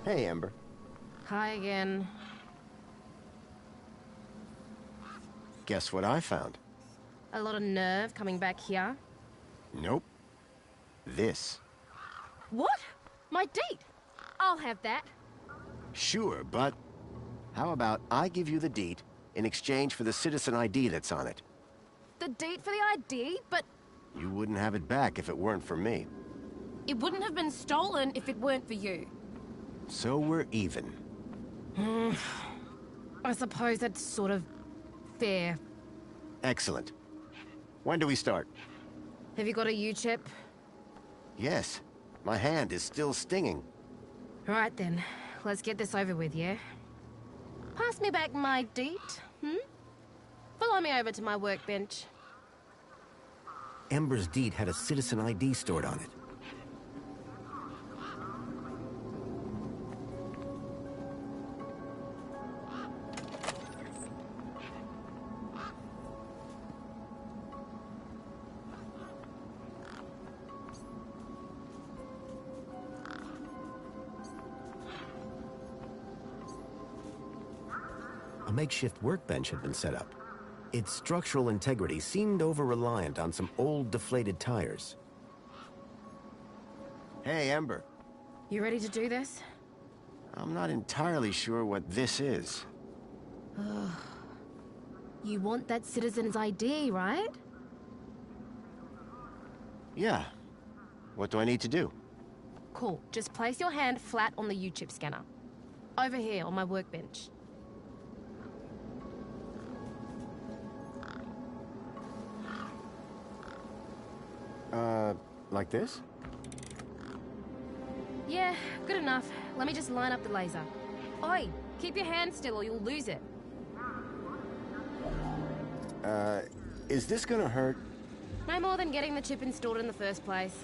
Hey, Ember. Hi again. Guess what I found? A lot of nerve coming back here. Nope. This. What? My date? I'll have that. Sure, but how about I give you the deed in exchange for the citizen ID that's on it? The date for the ID? But You wouldn't have it back if it weren't for me. it wouldn't have been stolen if it weren't for you. So we're even. I suppose that's sort of fair. Excellent. When do we start? Have you got a U-chip? Yes. My hand is still stinging. Right then, let's get this over with, yeah? Pass me back my date, Follow me over to my workbench. Ember's deed had a citizen ID stored on it. A makeshift workbench had been set up. Its structural integrity seemed over-reliant on some old, deflated tires. Hey, Ember. You ready to do this? I'm not entirely sure what this is. You want that citizen's ID, right? Yeah. What do I need to do? Cool. Just place your hand flat on the U-chip scanner. Over here on my workbench. Like this? Yeah, good enough. Let me just line up the laser. Oi, keep your hand still or you'll lose it. Is this gonna hurt? No more than getting the chip installed in the first place.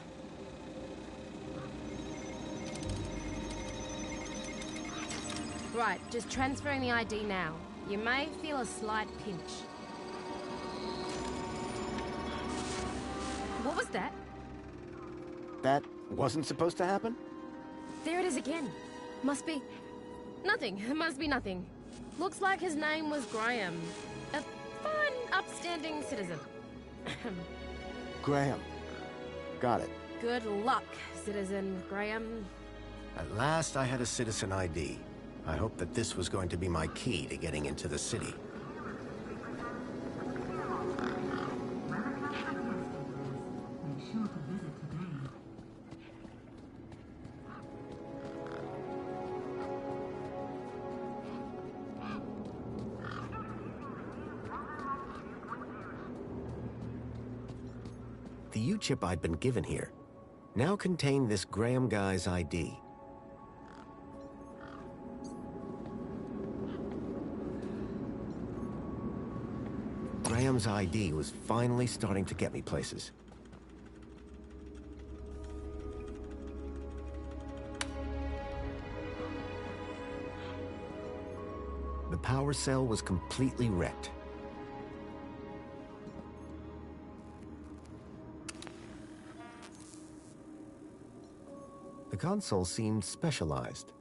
Right, just transferring the ID now. You may feel a slight pinch. What was that? That wasn't supposed to happen? There it is again. Must be... nothing. It must be nothing. Looks like his name was Graham. A fine, upstanding citizen. Graham. Got it. Good luck, Citizen Graham. At last I had a citizen ID. I hoped that this was going to be my key to getting into the city. The U-chip I'd been given here now contained this Graham guy's ID. Graham's ID was finally starting to get me places. The power cell was completely wrecked. The console seemed specialized.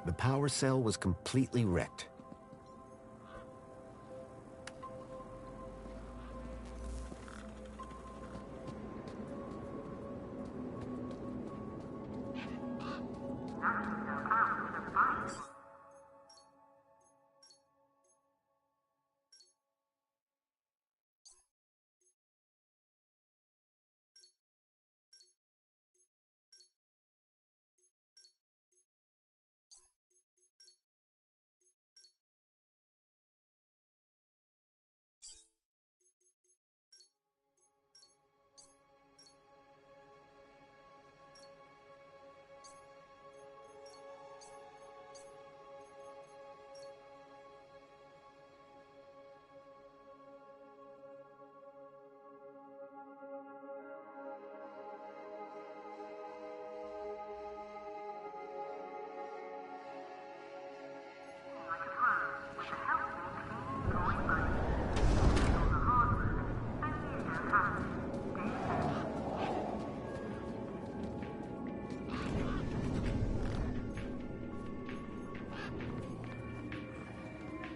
The power cell was completely wrecked.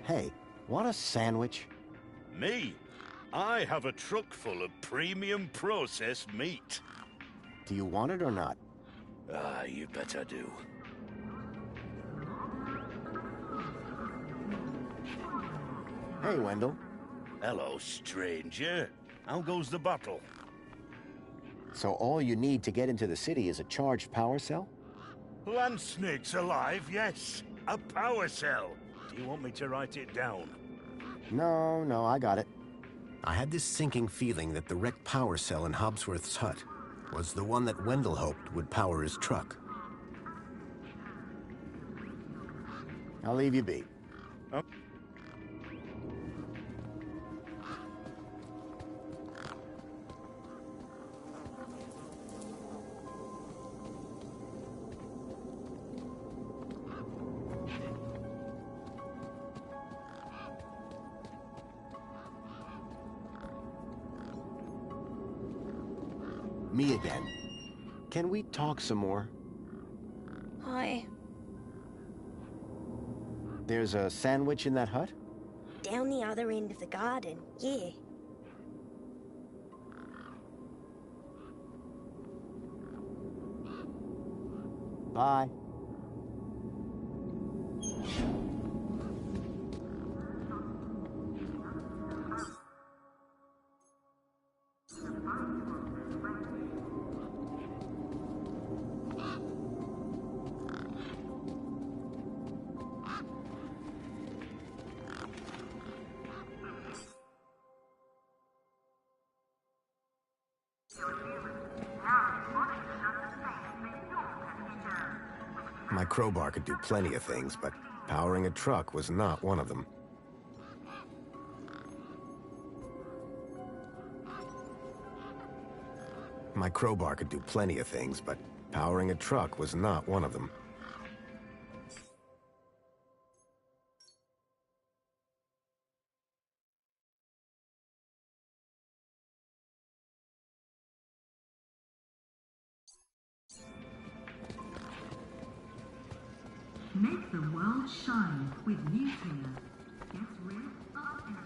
Hey, want a sandwich? Me? I have a truck full of premium processed meat. Do you want it or not? Ah, you bet I do. Hey, Wendell. Hello, stranger. How goes the battle? So all you need to get into the city is a charged power cell? Land snakes alive, yes. A power cell. Do you want me to write it down? No, I got it. I had this sinking feeling that the wrecked power cell in Hobsworth's hut was the one that Wendell hoped would power his truck. I'll leave you be. Oh. Me again. Can we talk some more? Hi. There's a sandwich in that hut? Down the other end of the garden, yeah. Bye. My crowbar could do plenty of things, but powering a truck was not one of them. My crowbar could do plenty of things, but powering a truck was not one of them. Make the world shine with nuclear. Get rid of everything.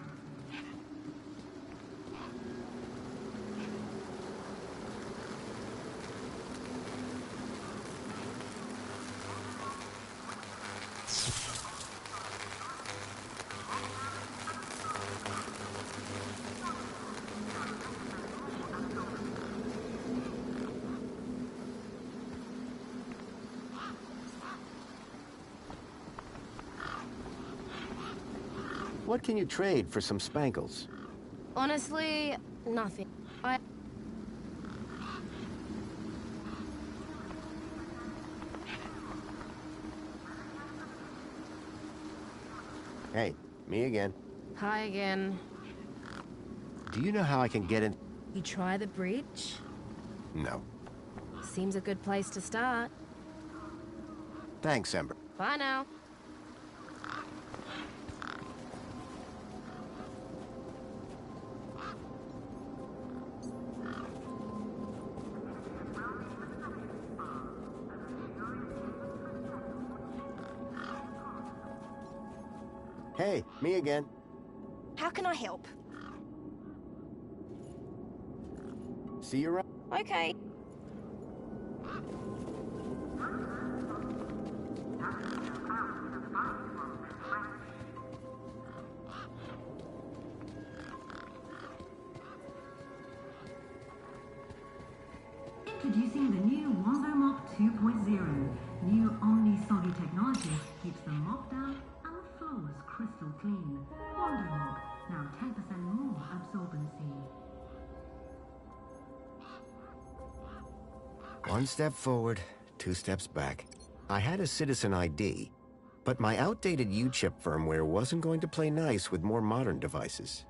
What can you trade for some spankles? Honestly, nothing. Hey, me again. Hi again. Do you know how I can get in? You try the bridge? No. Seems a good place to start. Thanks, Ember. Bye now. Hey, me again. How can I help? See you around. Okay. Introducing the new Wombo Mop 2.0. New Omni-Soggy technology keeps the mop down and the floors crystal clean. Wombo Mop, now 10% more absorbency. One step forward, two steps back. I had a citizen ID, but my outdated U-chip firmware wasn't going to play nice with more modern devices.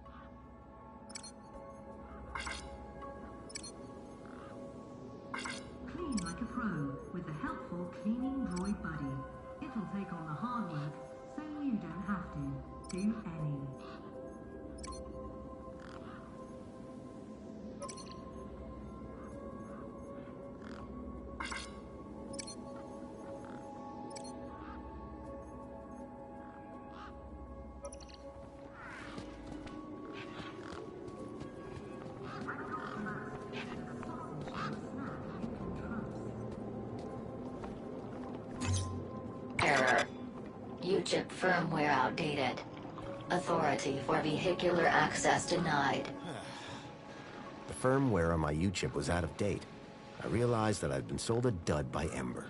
Clean like a pro with the helpful cleaning droid buddy. It'll take on the hard work so you don't have to do any. U-chip firmware outdated. Authority for vehicular access denied. The firmware on my U-chip was out of date. I realized that I'd been sold a dud by Ember.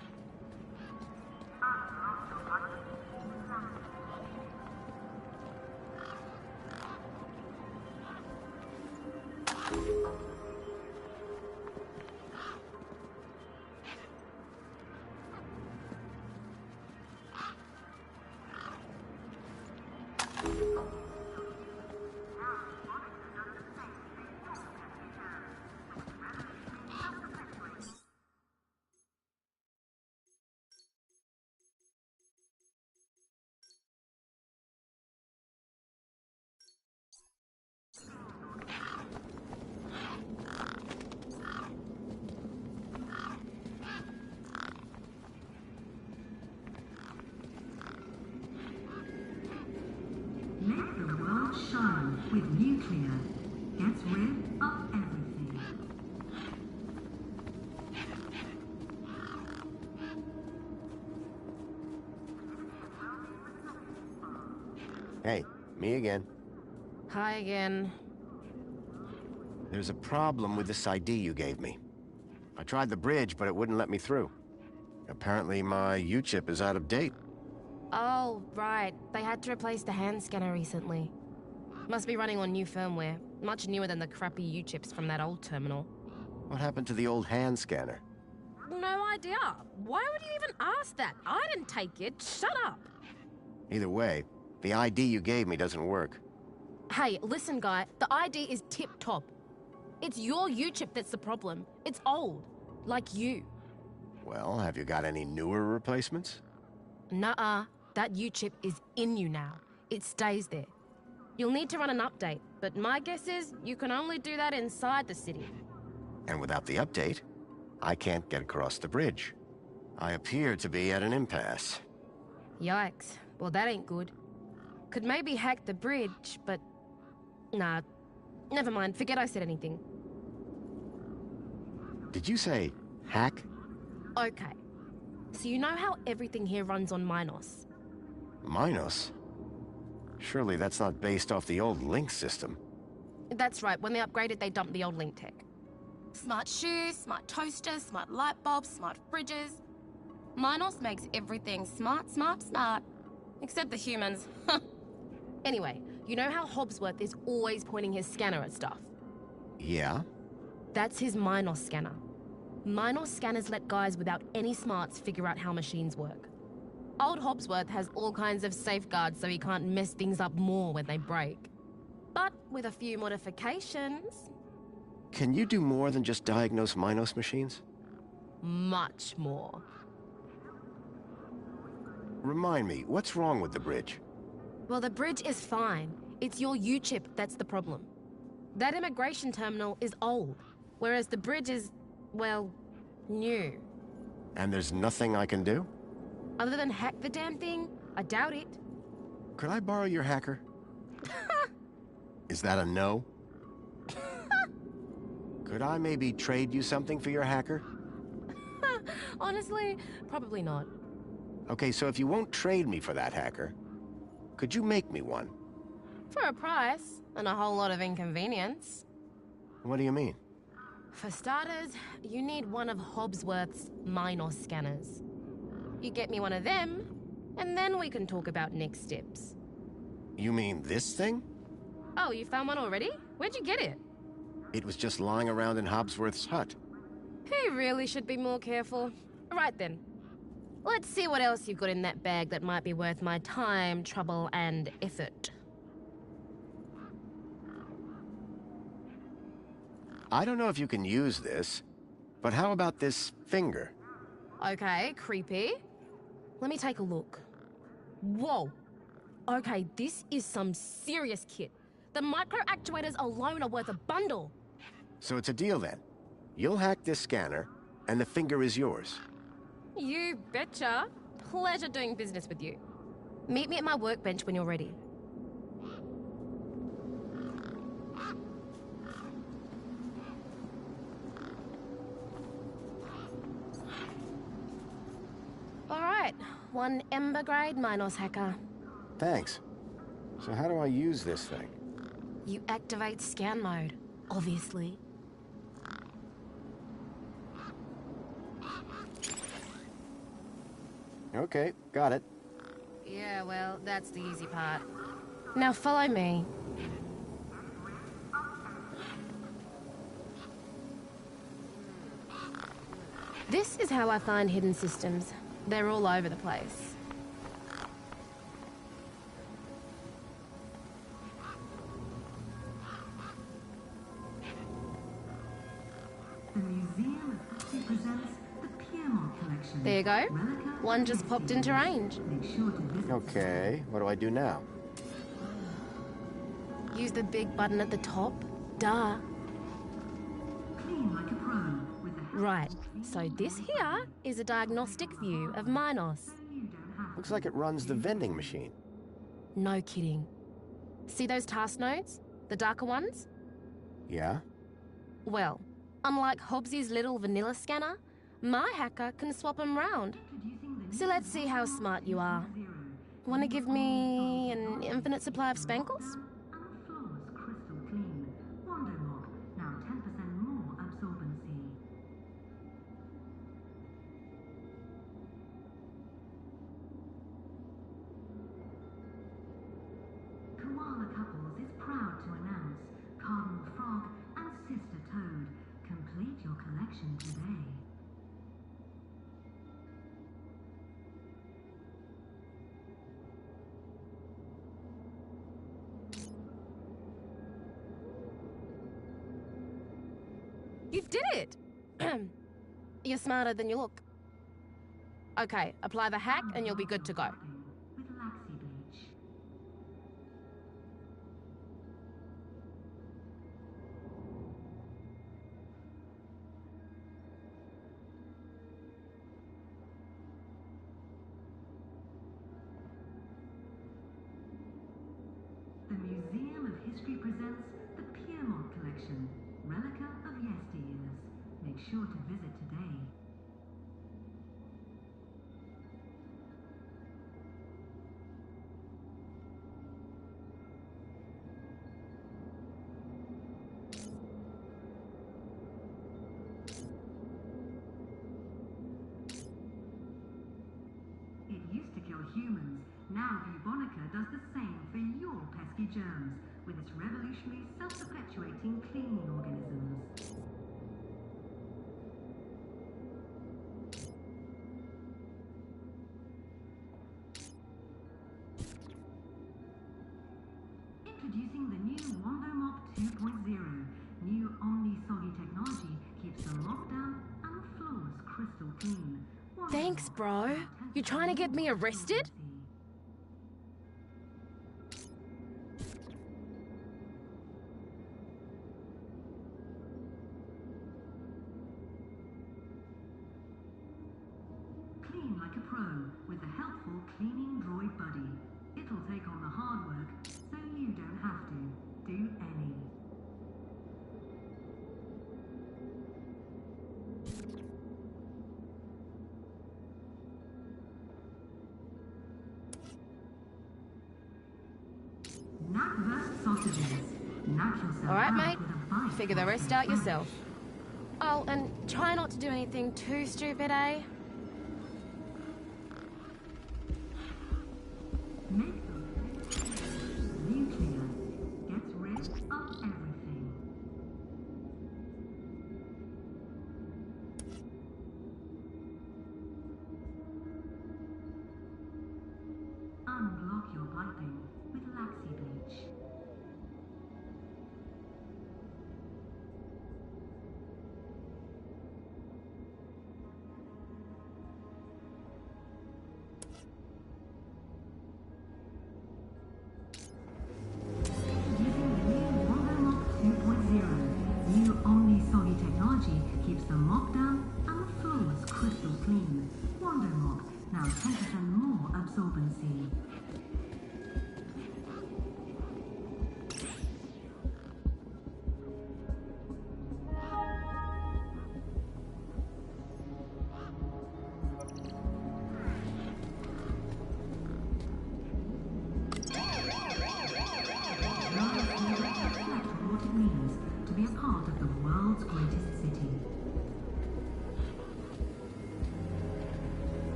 Make the world shine with nuclear. Gets rid of everything. Hey, me again. Hi again. There's a problem with this ID you gave me. I tried the bridge, but it wouldn't let me through. Apparently my U-chip is out of date. Oh, right. They had to replace the hand scanner recently. Must be running on new firmware. Much newer than the crappy U-chips from that old terminal. What happened to the old hand scanner? No idea. Why would you even ask that? I didn't take it. Shut up. Either way, the ID you gave me doesn't work. Hey, listen, guy. The ID is tip-top. It's your U-chip that's the problem. It's old. Like you. Well, have you got any newer replacements? Nuh-uh. That U-chip is in you now. It stays there. You'll need to run an update, but my guess is you can only do that inside the city. And without the update, I can't get across the bridge. I appear to be at an impasse. Yikes. Well, that ain't good. Could maybe hack the bridge, but... Nah. Never mind. Forget I said anything. Did you say hack? Okay. So you know how everything here runs on Minos? Minos? Surely that's not based off the old Link system. That's right. When they upgraded, they dumped the old Link tech. Smart shoes, smart toasters, smart light bulbs, smart fridges. Minos makes everything smart, smart, smart. Except the humans. Anyway, you know how Hobbsworth is always pointing his scanner at stuff? Yeah? That's his Minos scanner. Minos scanners let guys without any smarts figure out how machines work. Old Hobbsworth has all kinds of safeguards so he can't mess things up more when they break. But with a few modifications... Can you do more than just diagnose Minos machines? Much more. Remind me, what's wrong with the bridge? Well, the bridge is fine. It's your U-chip that's the problem. That immigration terminal is old, whereas the bridge is, well, new. And there's nothing I can do? Other than hack the damn thing? I doubt it. Could I borrow your hacker? Is that a no? Could I maybe trade you something for your hacker? Honestly, probably not. Okay, so if you won't trade me for that hacker, could you make me one? For a price, and a whole lot of inconvenience. What do you mean? For starters, you need one of Hobbsworth's Minos scanners. You get me one of them, and then we can talk about next steps. You mean this thing? Oh, you found one already? Where'd you get it? It was just lying around in Hobbsworth's hut. He really should be more careful. Right then. Let's see what else you've got in that bag that might be worth my time, trouble, and effort. I don't know if you can use this, but how about this finger? Okay, creepy. Let me take a look. Whoa. Okay, this is some serious kit. The micro actuators alone are worth a bundle. So it's a deal then. You'll hack this scanner, and the finger is yours. You betcha. Pleasure doing business with you. Meet me at my workbench when you're ready. All right, One Ember grade Minos hacker. Thanks. So how do I use this thing? You activate scan mode, obviously. Okay, got it. Yeah, well, that's the easy part. Now follow me. This is how I find hidden systems. They're all over the place. The Museum of History presents the Piermont collection. There you go. Relica One of just popped into range. Make sure to visit Okay, what do I do now? Use the big button at the top. Duh. Clean like a pro with the Right, so this here is a diagnostic view of Minos. you don't have Looks like it runs the vending machine. No kidding. See those task nodes? The darker ones? Yeah? Well, unlike Hobbsy's little vanilla scanner, my hacker can swap them round. introducing the So let's see how smart you are. Want to give me an infinite supply of spankles? and flawless crystal clean. Wonder Mop, now 10% more absorbency. Koala Couples is proud to announce Cardinal Frog and Sister Toad. Complete your collection today. You did it! You're smarter than you look. Okay, apply the hack and you'll be good to go. With Laxi Bleach. The Museum of History presents the Piermont collection, Relica of Yesteryears. Make sure to visit today. It used to kill humans. Now Bubonica does the same for your pesky germs with its revolutionary self-perpetuating cleaning organisms. Introducing the new Wando Mop 2.0. New Omni-Soggy technology keeps the mop down and the floors crystal clean. Wando Thanks, Mop, bro. now You trying to get me 10% more arrested? absorbency. Clean like a pro with the helpful cleaning droid buddy. It'll take on the hard work so you don't have to do any. Knackwurst sausages. Knock yourself All right, out mate. with a bite Figure the of rest your out flesh. yourself. Oh, and try not to do anything too stupid, eh? Make them nuclear. Gets rid of everything. Unblock your piping with Laxi Bleach. Using the new Wando Mop 2.0. New Omni-Soggy technology keeps the mop down and the floors crystal clean. Wando Mop, now 10% more absorbency.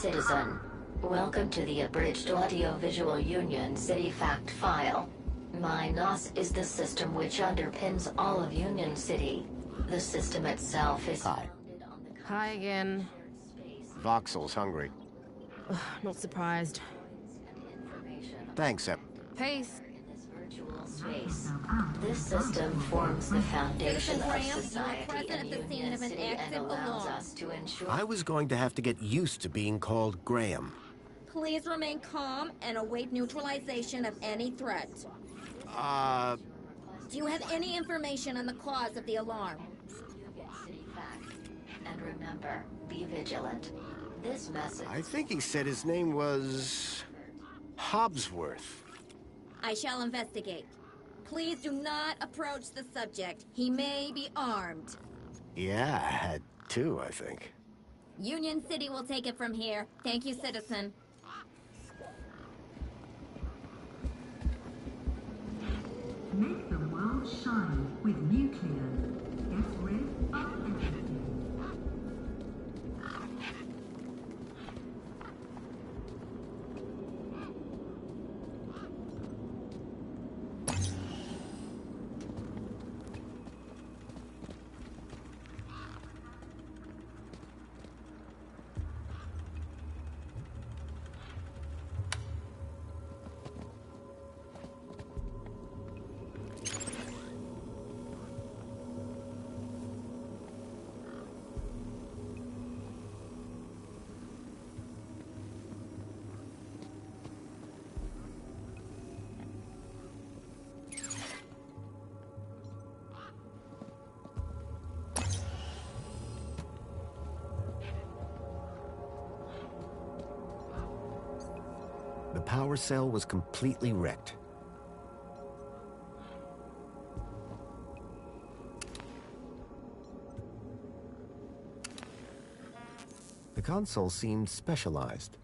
Citizen. Welcome to the Abridged Audiovisual Union City Fact File. Minos is the system which underpins all of Union City. The system itself is Hi. founded on the Hi again. Voxel's hungry. Not surprised. information Thanks, Ep. Peace. in this virtual space. This system forms the foundation of society in Union City and allows us to ensure... I was going to have to get used to being called Graham. Please remain calm and await neutralization of any threat. Do you have any information on the cause of the alarm? You get city facts. And remember, be vigilant. This message... I think he said his name was... Hobbsworth. I shall investigate. Please do not approach the subject. He may be armed. Yeah, I had two, I think. Union City will take it from here. Thank you, citizen. Make the world shine with nuclear. Get rid of everything. The power cell was completely wrecked. The console seemed specialized.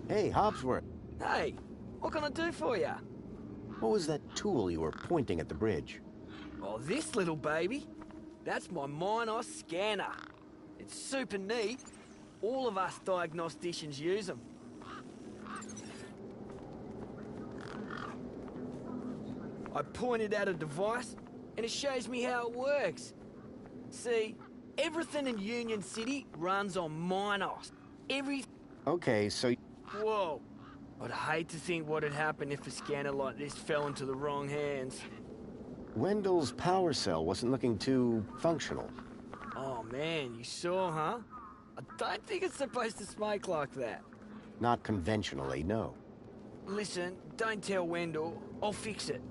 Hey, Hobbsworth. Hey, what can I do for you? What was that tool you were pointing at the bridge? Oh, this little baby? That's my Minos scanner. It's super neat. All of us diagnosticians use them. I pointed at a device, and it shows me how it works. See, everything in Union City runs on Minos. Okay, so... Whoa. I'd hate to think what would happen if a scanner like this fell into the wrong hands. Wendell's power cell wasn't looking too functional. Oh man, you saw, huh? I don't think it's supposed to smoke like that. Not conventionally, no. Listen, don't tell Wendell. I'll fix it.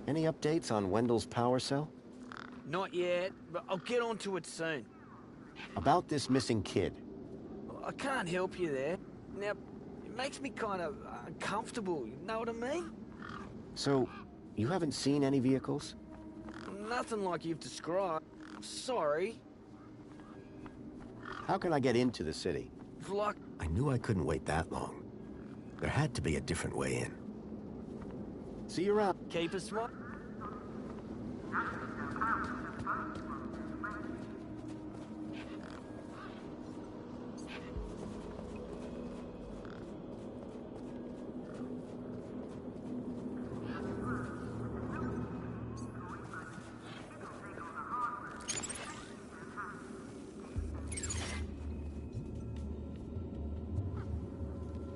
Any updates on Wendell's power cell? Not yet, but I'll get onto it soon. About this missing kid. I can't help you there. Now, it makes me kind of uncomfortable, you know what I mean? So, you haven't seen any vehicles? Nothing like you've described. Sorry. How can I get into the city? Like, I knew I couldn't wait that long. There had to be a different way in. See you around. keep a smile.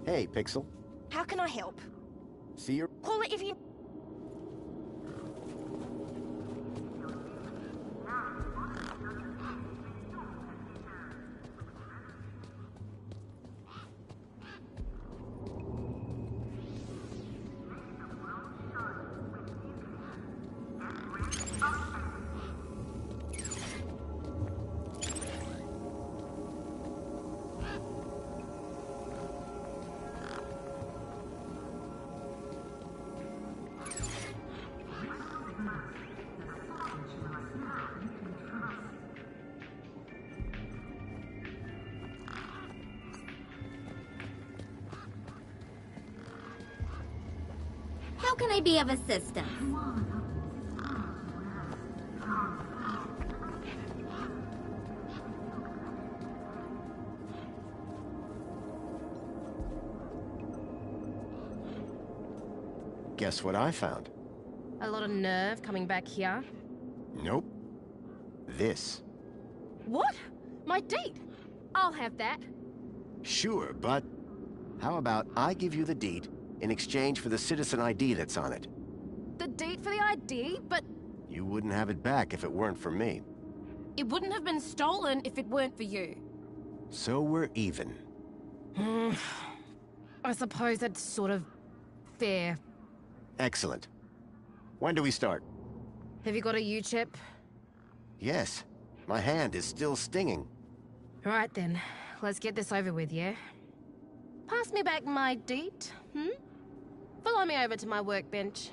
Hey, Pixel. How can I help? See you. Call it if you... How can I be of assistance? Guess what I found? A lot of nerve coming back here. Nope. This. What? My deed? I'll have that. Sure, but how about I give you the deed in exchange for the citizen ID that's on it? The deed for the ID, but You wouldn't have it back if it weren't for me. it wouldn't have been stolen if it weren't for you. So we're even. I suppose that's sort of fair. Excellent. When do we start? Have you got a U-chip? Yes. My hand is still stinging. Right then, let's get this over with, yeah? Pass me back my deed, Follow me over to my workbench.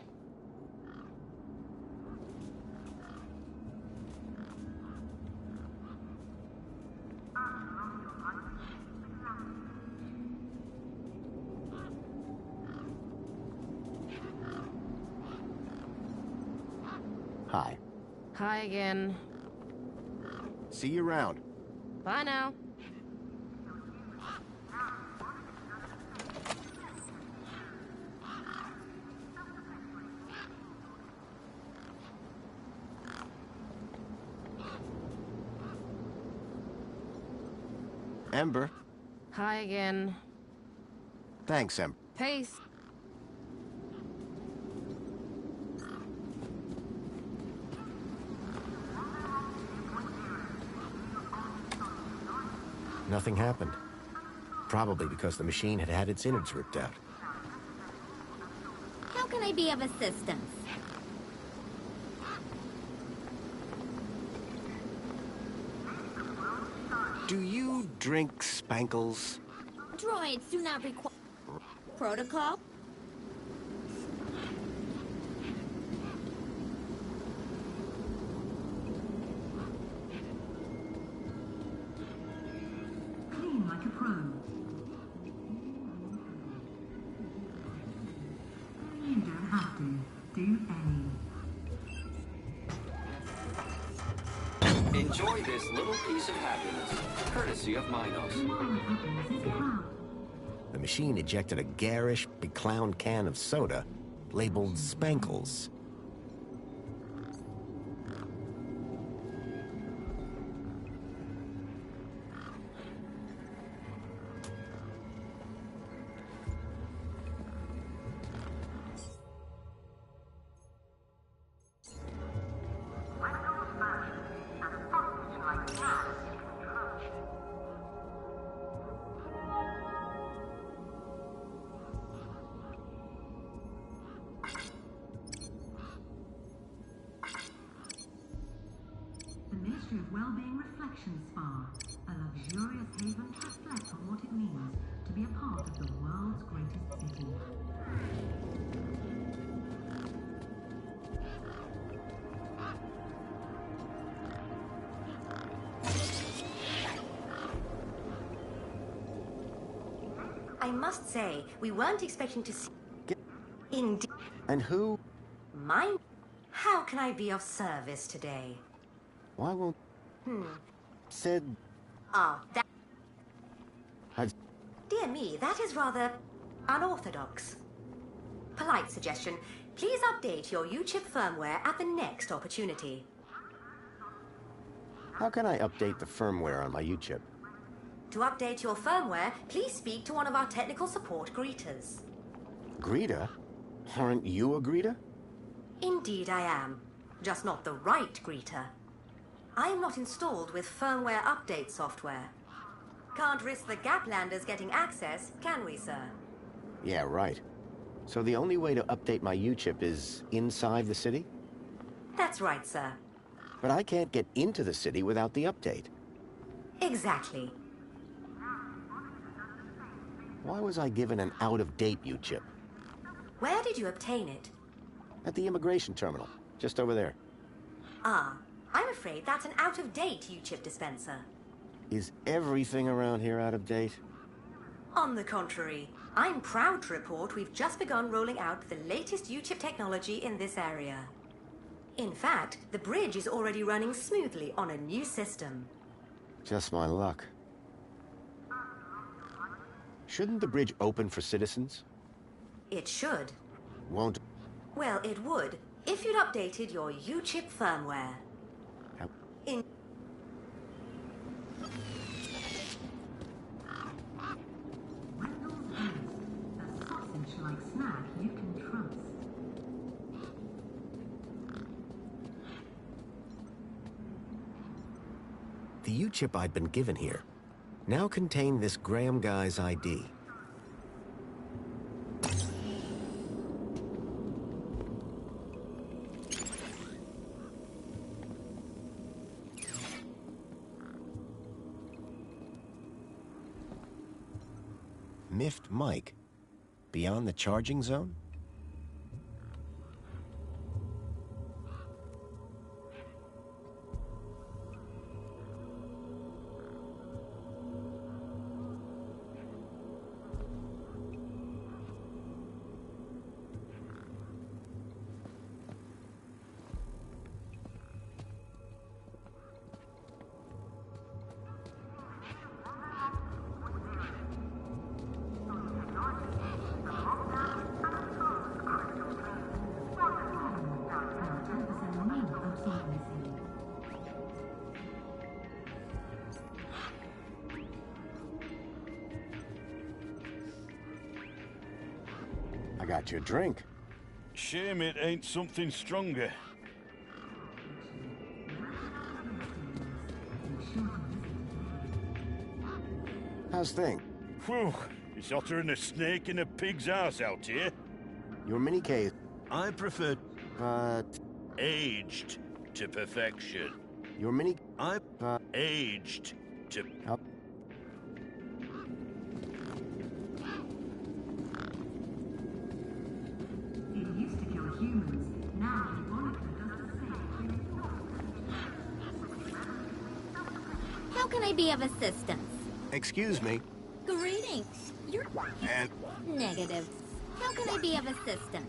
Hi. Hi again. See you around. Bye now. Ember. Hi again. Thanks, Ember. Peace. Nothing happened. Probably because the machine had had its innards ripped out. How can I be of assistance? Do you drink spankles? Droids do not require... Protocol? Clean like a pro. You don't have to. Do any. Enjoy this little piece of happiness, courtesy of Minos. Tomorrow's happiness is proud. The machine ejected a garish, beclowned can of soda labeled Spankles. The Ministry of Wellbeing Reflection Spa, a luxurious haven to reflect on what it means to be a part of the world's greatest city. I must say, we weren't expecting to see... Indeed. And who? Mine? How can I be of service today? Why won't... Said... Ah, that... I've... Dear me, that is rather unorthodox. Polite suggestion. Please update your U-chip firmware at the next opportunity. How can I update the firmware on my U-chip? To update your firmware, please speak to one of our technical support greeters. Greta? Aren't you a greeter? Indeed I am. Just not the right greeter. I am not installed with firmware update software. Can't risk the Gaplanders getting access, can we, sir? Yeah, right. So the only way to update my U-chip is inside the city? That's right, sir. But I can't get into the city without the update. Exactly. Why was I given an out-of-date U-chip? Where did you obtain it? At the immigration terminal, just over there. Ah, I'm afraid that's an out-of-date U-chip dispenser. Is everything around here out of date? On the contrary, I'm proud to report we've just begun rolling out the latest U-chip technology in this area. In fact, the bridge is already running smoothly on a new system. Just my luck. Shouldn't the bridge open for citizens? It should. Won't... Well, it would, if you'd updated your U-chip firmware. How... In... Randall's Boost, a sausage-like snack you can trust. The U-chip I'd been given here now contained this Graham guy's ID. Miffed Mike. Beyond the charging zone? I got you a drink. Shame it ain't something stronger. How's things? Whew, it's hotter than a snake in a pig's ass out here. Your mini case, I prefer but aged to perfection. your mini, I aged to... Up. It used to kill humans. Now Monica does the same. How can I be of assistance? Excuse me. Greetings. You're And negative. How can I be of assistance?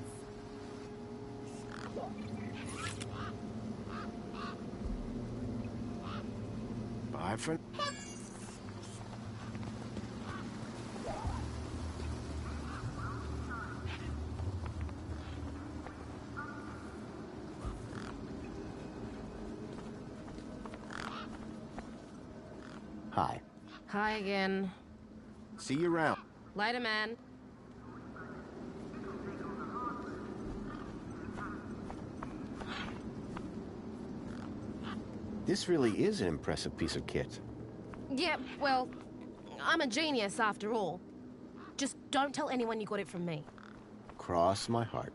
bye for... Hi. Hi again. See you around. Later, man. This really is an impressive piece of kit. Yeah, well, I'm a genius after all. Just don't tell anyone you got it from me. Cross my heart.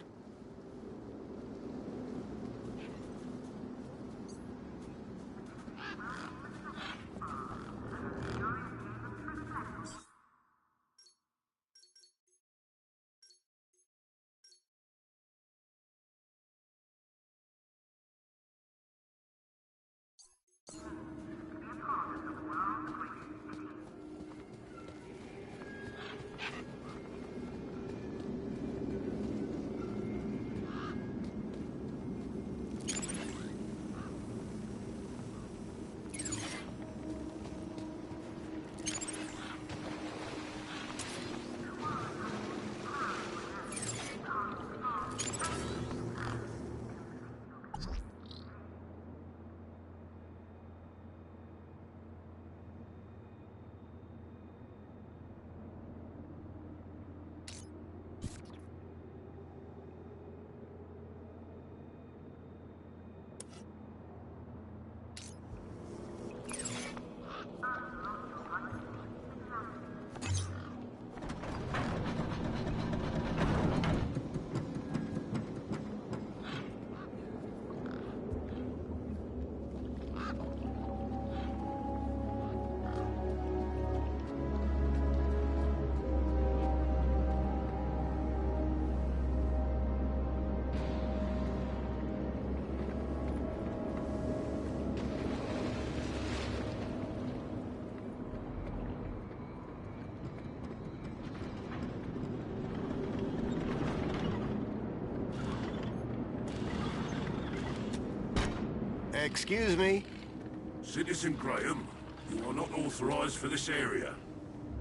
Excuse me? Citizen Graham, you are not authorized for this area.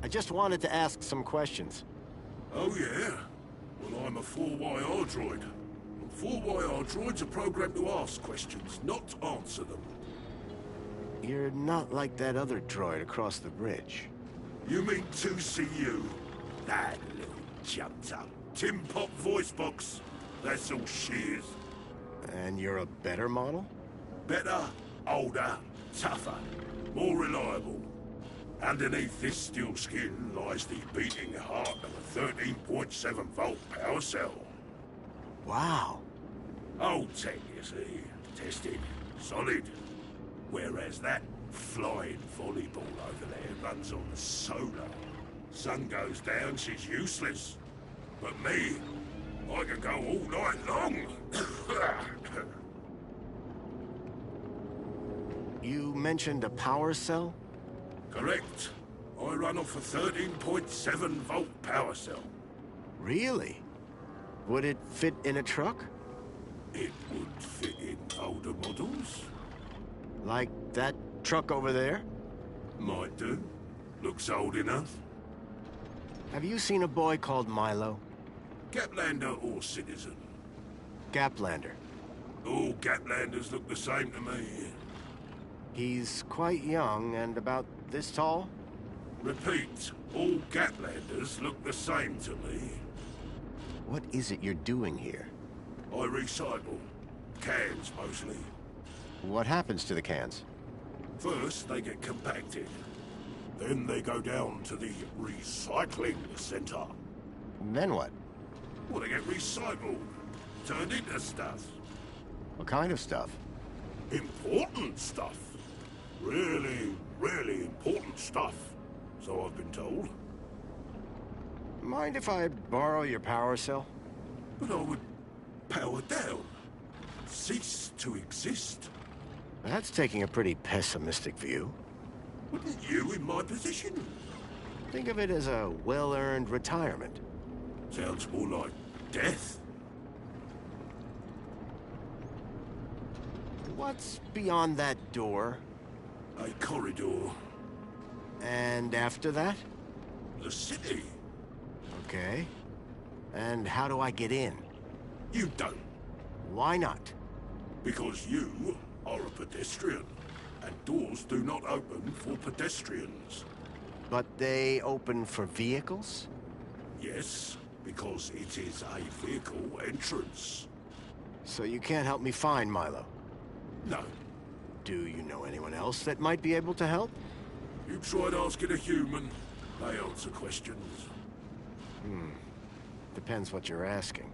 I just wanted to ask some questions. Oh, yeah? Well, I'm a 4YR droid. And 4YR droids are programmed to ask questions, not answer them. You're not like that other droid across the bridge. You mean 2CU? That little jumped up Tim Pop voice box. That's all she is. And you're a better model? Better, older, tougher, more reliable. Underneath this steel skin lies the beating heart of a 13.7 volt power cell. Wow. Old tech, you see. Tested. Solid. Whereas that flying volleyball over there runs on solar. Sun goes down, she's useless. But me, I can go all night long. You mentioned a power cell? Correct. I run off a 13.7 volt power cell. Really? Would it fit in a truck? It would fit in older models. Like that truck over there? Might do. Looks old enough. Have you seen a boy called Milo? Gaplander or citizen? Gaplander. All Gaplanders look the same to me. He's quite young and about this tall? Repeat, all Gaplanders look the same to me. What is it you're doing here? I recycle. Cans, mostly. What happens to the cans? First, they get compacted. Then they go down to the recycling center. Then what? Well, they get recycled. Turned into stuff. What kind of stuff? Important stuff. Really, really important stuff. So I've been told. Mind if I borrow your power cell? But I would power down. Cease to exist. That's taking a pretty pessimistic view. Wouldn't you in my position? Think of it as a well-earned retirement. Sounds more like death. What's beyond that door? A corridor. And after that? The city. Okay. And how do I get in? You don't. Why not? Because you are a pedestrian, and doors do not open for pedestrians. But they open for vehicles? Yes, because it is a vehicle entrance. So you can't help me find Milo? No. Do you know anyone else that might be able to help? You tried asking a human, they answer questions. Depends what you're asking.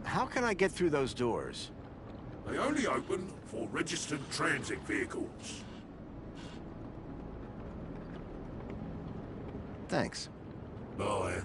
How can I get through those doors? They only open for registered transit vehicles. Thanks. Bye.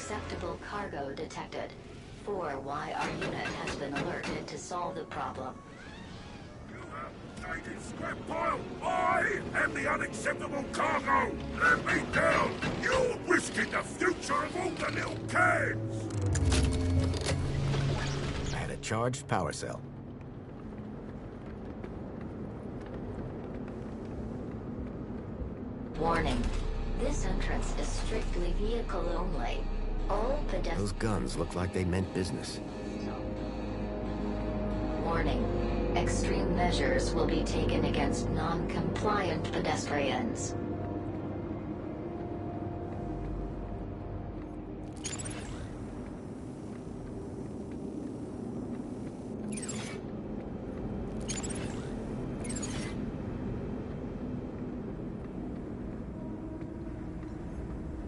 unacceptable cargo detected. 4Y, our unit has been alerted to solve the problem. Dated scrap pile! I am the unacceptable cargo! Let me down! You're risking the future of all the little cans! I had a charged power cell. Warning. This entrance is strictly vehicle only. All pedestrians... Those guns look like they meant business. Warning. Extreme measures will be taken against non-compliant pedestrians.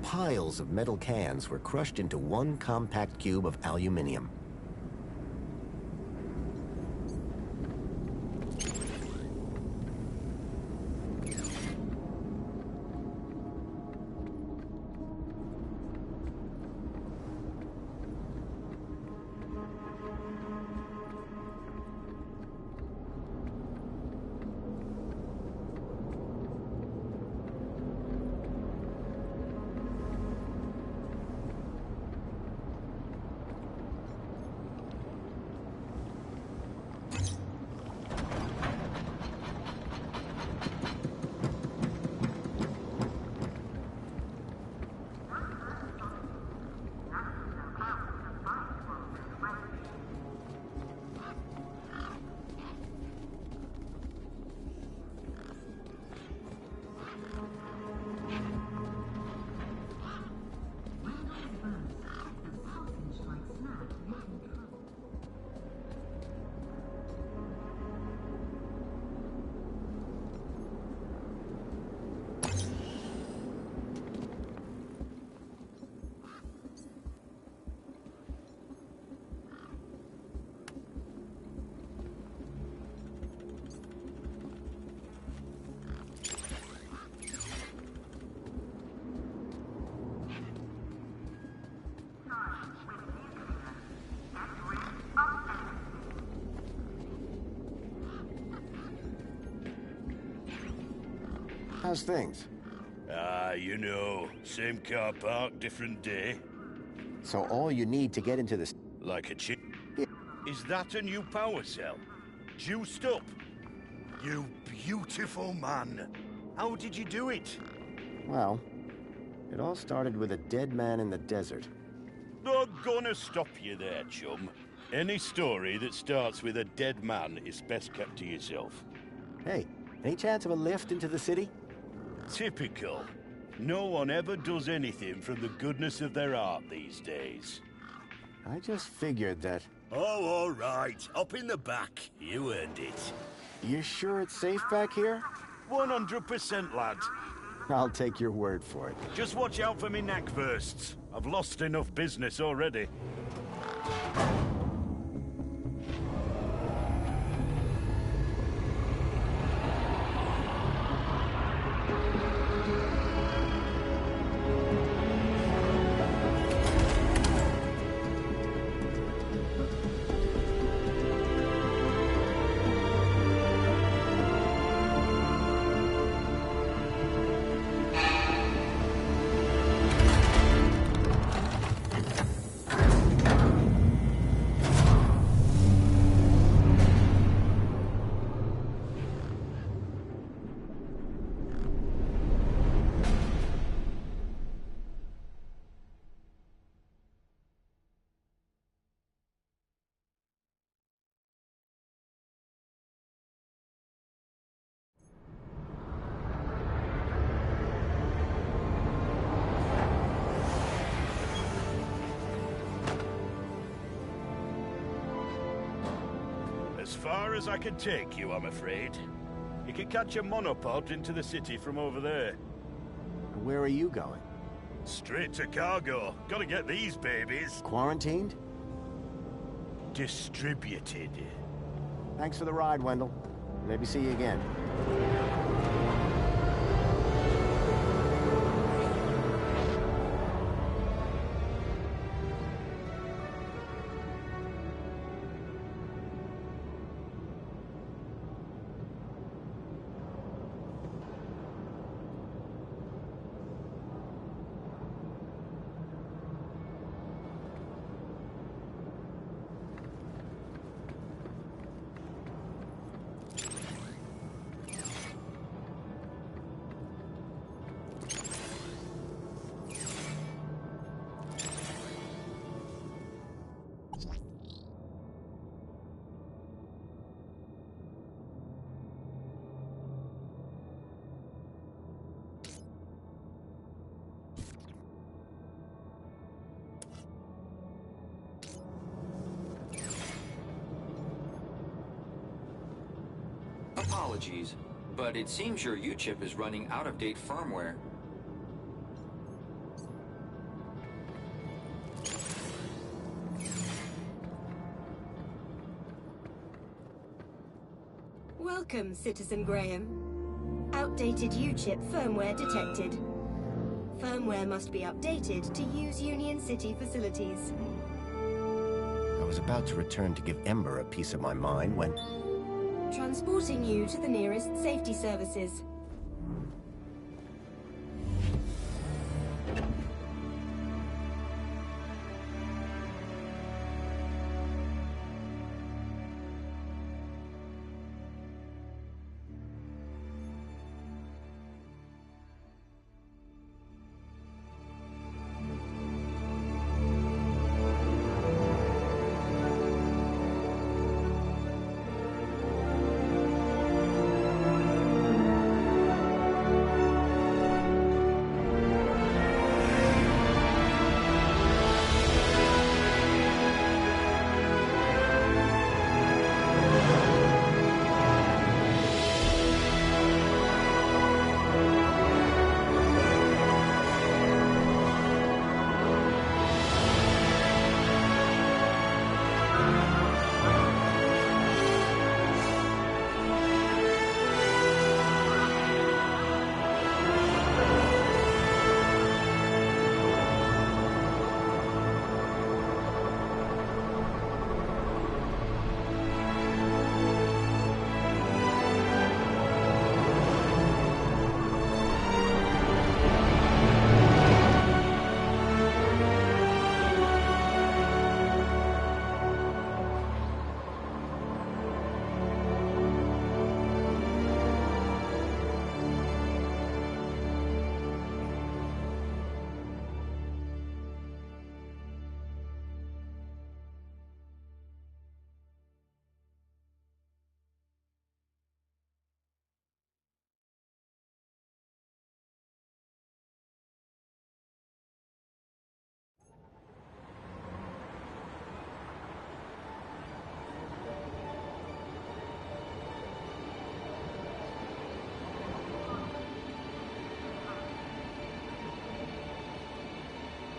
Piles of metal cans were crushed into one compact cube of aluminium. How's things? You know, same car park, different day. So all you need to get into this... Like a chip. Is that a new power cell? Juiced up? You beautiful man. How did you do it? Well, it all started with a dead man in the desert. Not gonna stop you there, chum. Any story that starts with a dead man is best kept to yourself. Hey, any chance of a lift into the city? Typical. No one ever does anything from the goodness of their heart these days. I just figured that... Oh, all right. Up in the back. You earned it. You sure it's safe back here? 100%, lad. I'll take your word for it. Just watch out for me neck bursts. I've lost enough business already. As far as I can take you, I'm afraid. You can catch a monopod into the city from over there. Where are you going? Straight to cargo. Gotta get these babies. Quarantined? Distributed. Thanks for the ride, Wendell. Maybe see you again. apologies, but it seems your U-chip is running out-of-date firmware. Welcome, Citizen Graham. Outdated U-chip firmware detected. Firmware must be updated to use Union City facilities. I was about to return to give Ember a piece of my mind when... Transporting you to the nearest safety services.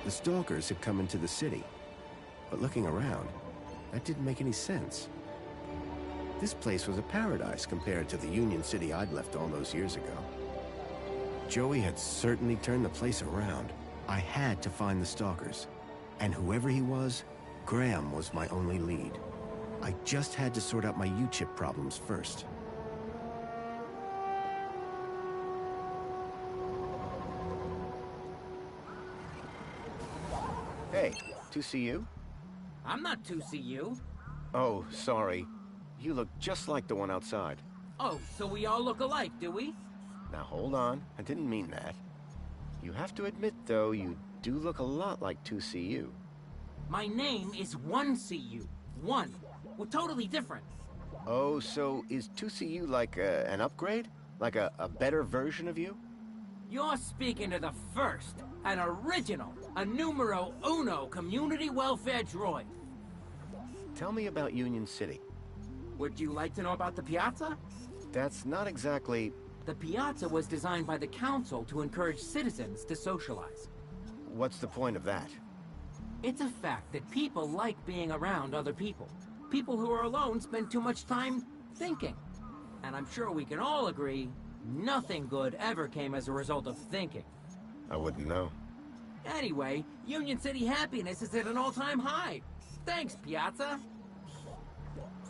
The stalkers had come into the city, but looking around, that didn't make any sense. This place was a paradise compared to the Union City I'd left all those years ago. Joey had certainly turned the place around. I had to find the stalkers, and whoever he was, Graham was my only lead. I just had to sort out my U-chip problems first. Hey, 2CU? I'm not 2CU. Oh, sorry. You look just like the one outside. Oh, so we all look alike, do we? Now hold on, I didn't mean that. You have to admit, though, you do look a lot like 2CU. My name is 1CU. 1. We're totally different. Oh, so is 2CU like an upgrade? Like a better version of you? You're speaking to the first, an original, a numero uno community welfare droid. Tell me about Union City. Would you like to know about the piazza? That's not exactly... The piazza was designed by the council to encourage citizens to socialize. What's the point of that? It's a fact that people like being around other people. People who are alone spend too much time thinking. And I'm sure we can all agree, nothing good ever came as a result of thinking. I wouldn't know. Anyway, Union City happiness is at an all-time high. Thanks, Piazza.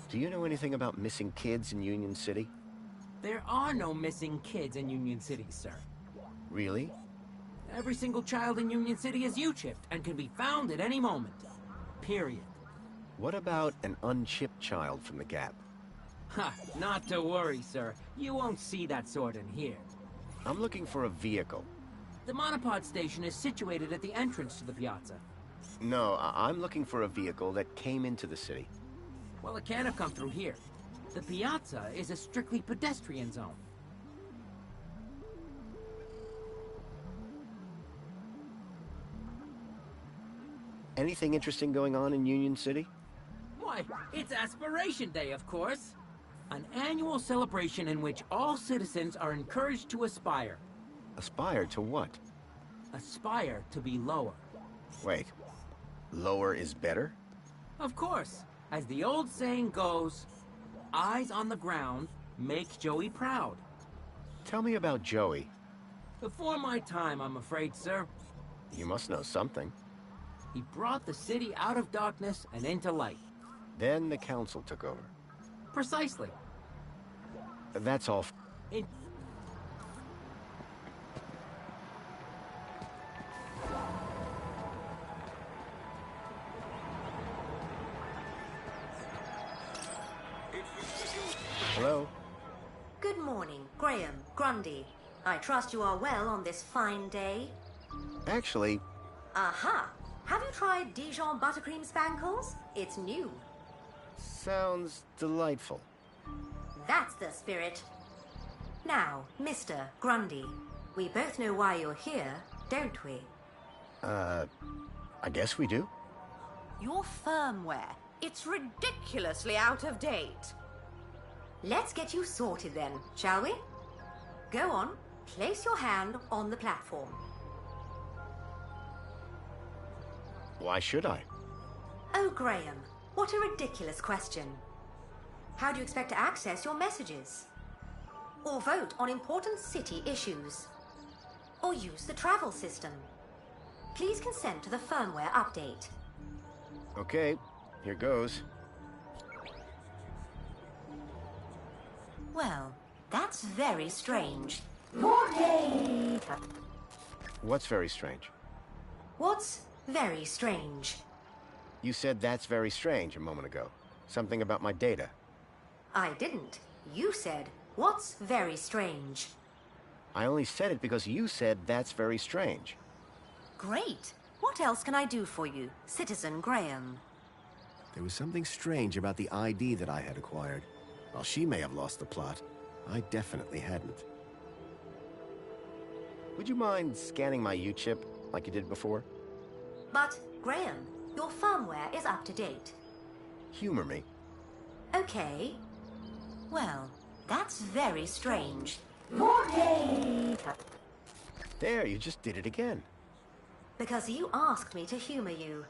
Do you know anything about missing kids in Union City? There are no missing kids in Union City, sir. Really? Every single child in Union City is U-chipped and can be found at any moment. Period. What about an unchipped child from the Gap? Ha, not to worry, sir. You won't see that sort in here. I'm looking for a vehicle. The monopod station is situated at the entrance to the piazza. No, I'm looking for a vehicle that came into the city. Well, it can't have come through here. The piazza is a strictly pedestrian zone. Anything interesting going on in Union City? Why, it's Aspiration Day, of course. An annual celebration in which all citizens are encouraged to aspire. Aspire to what? Aspire to be lower. Wait, lower is better? Of course. As the old saying goes, eyes on the ground make Joey proud. Tell me about Joey. Before my time, I'm afraid, sir. You must know something. He brought the city out of darkness and into light. Then the council took over. Precisely. That's all. Hello? Good morning, Graham, Grundy. I trust you are well on this fine day. Actually... Aha! Have you tried Dijon buttercream spankles? It's new. Sounds delightful. That's the spirit. Now, Mr. Grundy, we both know why you're here, don't we? I guess we do. Your firmware. It's ridiculously out of date. Let's get you sorted then, shall we? Go on, place your hand on the platform. Why should I? Oh, Graham, what a ridiculous question. How do you expect to access your messages? Or vote on important city issues? Or use the travel system? Please consent to the firmware update. Okay, here goes. Well, that's very strange. What's very strange? What's very strange? You said that's very strange a moment ago. Something about my data. I didn't. You said, what's very strange? I only said it because you said that's very strange. Great. What else can I do for you, Citizen Graham? There was something strange about the ID that I had acquired. While she may have lost the plot, I definitely hadn't. Would you mind scanning my U-chip like you did before? But, Graham, your firmware is up to date. Humor me. Okay. Well, that's very strange. There, you just did it again. Because you asked me to humor you.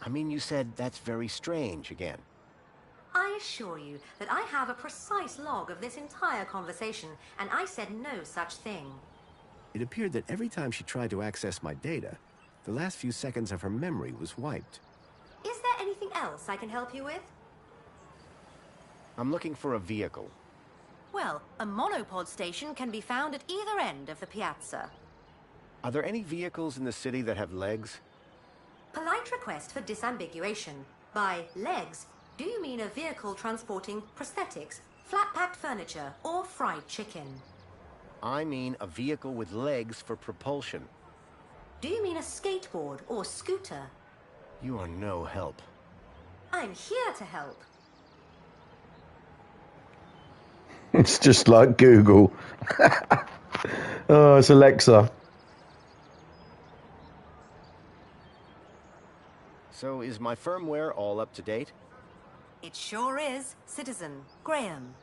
I mean, you said that's very strange again. I assure you that I have a precise log of this entire conversation, and I said no such thing. It appeared that every time she tried to access my data, the last few seconds of her memory was wiped. Is there anything else I can help you with? I'm looking for a vehicle. Well, a monopod station can be found at either end of the piazza. Are there any vehicles in the city that have legs? Polite request for disambiguation. By legs, do you mean a vehicle transporting prosthetics, flat-packed furniture, or fried chicken? I mean a vehicle with legs for propulsion. Do you mean a skateboard or scooter? You are no help. I'm here to help. It's just like Google. Oh, it's Alexa. So is my firmware all up to date? It sure is, Citizen Graham.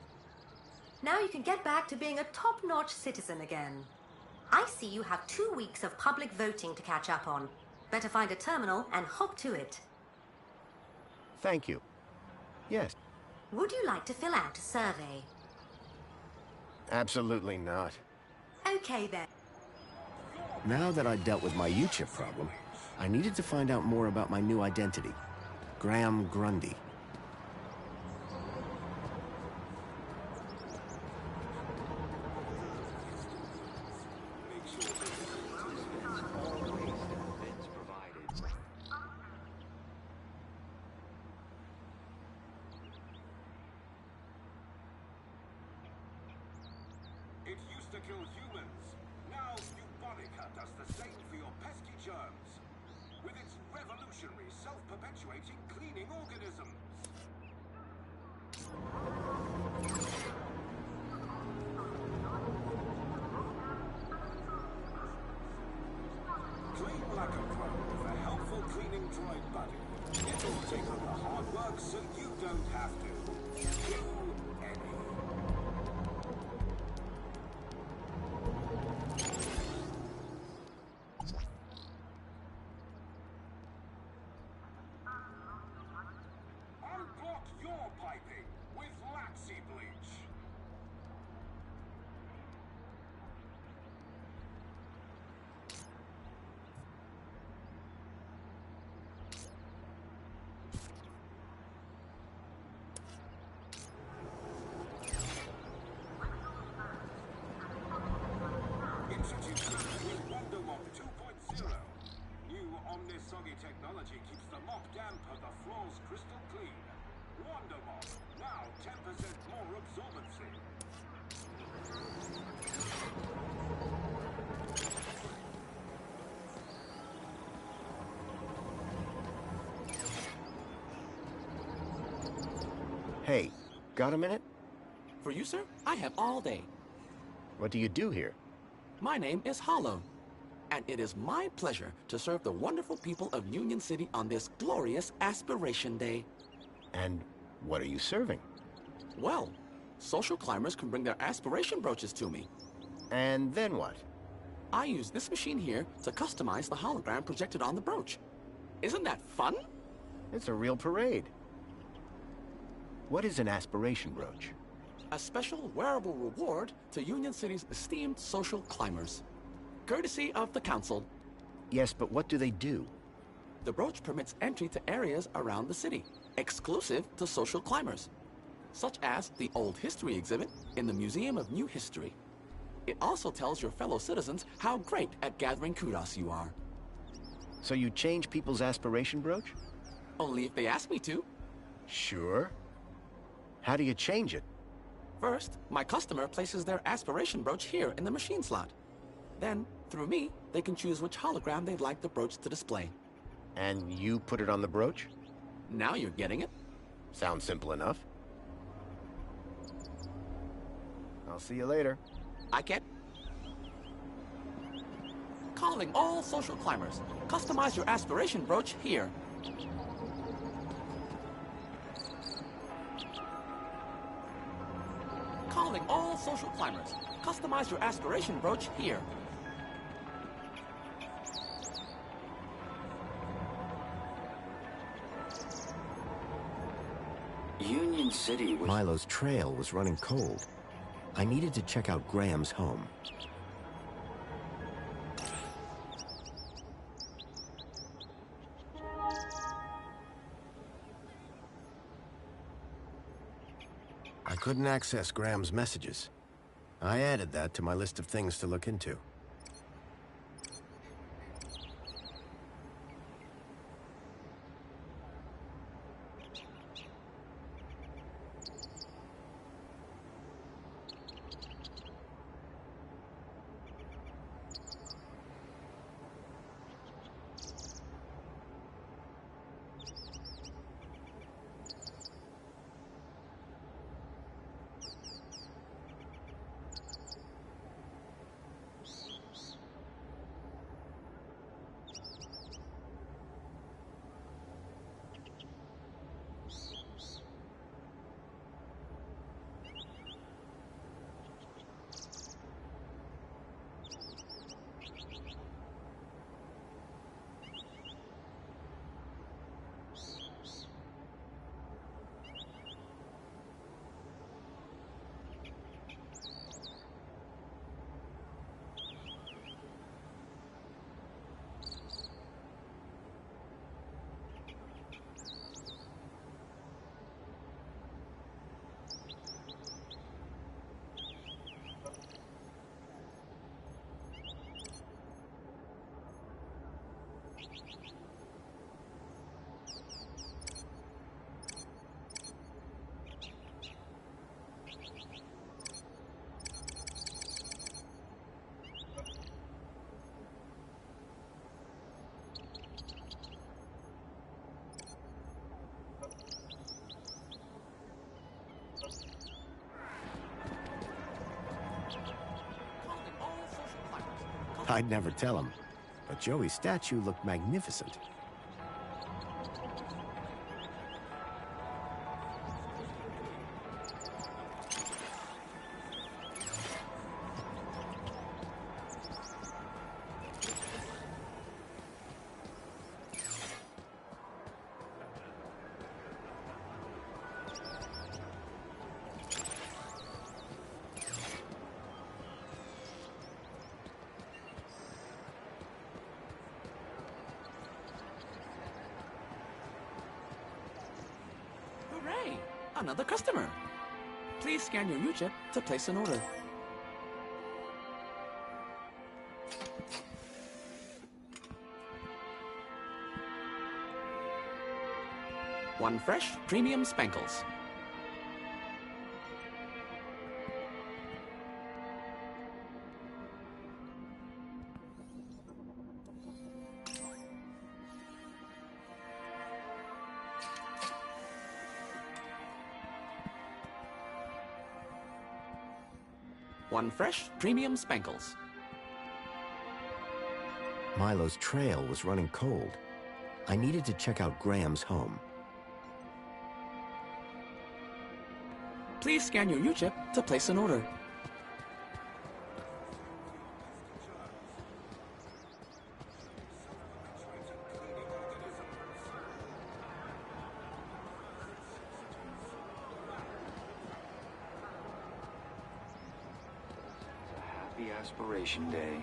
Now you can get back to being a top-notch citizen again. I see you have 2 weeks of public voting to catch up on. Better find a terminal and hop to it. Thank you. Yes. Would you like to fill out a survey? Absolutely not. Okay then. Now that I dealt with my U-chip problem, I needed to find out more about my new identity, Graham Grundy. It used to kill humans. Now Eubonica does the same for your pesky germs. With its revolutionary, self-perpetuating cleaning organisms. Clean like a pro with a helpful cleaning droid buddy. It'll take on the hard work so you don't have to. Do any. technology keeps the mop damp and the floors crystal clean. Wonder Mop, now 10% more absorbency. Hey, got a minute? For you, sir, I have all day. What do you do here? My name is Hollow, and it is my pleasure to serve the wonderful people of Union City on this glorious Aspiration Day. And what are you serving? Well, social climbers can bring their aspiration brooches to me. And then what? I use this machine here to customize the hologram projected on the brooch. Isn't that fun? It's a real parade. What is an aspiration brooch? A special wearable reward to Union City's esteemed social climbers. Courtesy of the Council. Yes, but what do they do? The brooch permits entry to areas around the city, exclusive to social climbers, such as the Old History exhibit in the Museum of New History. It also tells your fellow citizens how great at gathering kudos you are. So you change people's aspiration brooch? Only if they ask me to. Sure. How do you change it? First, my customer places their aspiration brooch here in the machine slot. Then, through me, they can choose which hologram they'd like the brooch to display. And you put it on the brooch? Now you're getting it. Sounds simple enough. I'll see you later. I can't. Calling all social climbers. Customize your aspiration brooch here. Calling all social climbers. Customize your aspiration brooch here. Union City was... Milo's trail was running cold. I needed to check out Graham's home. I couldn't access Graham's messages. I added that to my list of things to look into. I'd never tell him, but Joey's statue looked magnificent. Hooray! Another customer. Please scan your U-chip to place an order. 1 fresh premium spankles. One fresh premium spankles. Milo's trail was running cold. I needed to check out Graham's home. Please scan your U-chip to place an order. Happy Aspiration Day.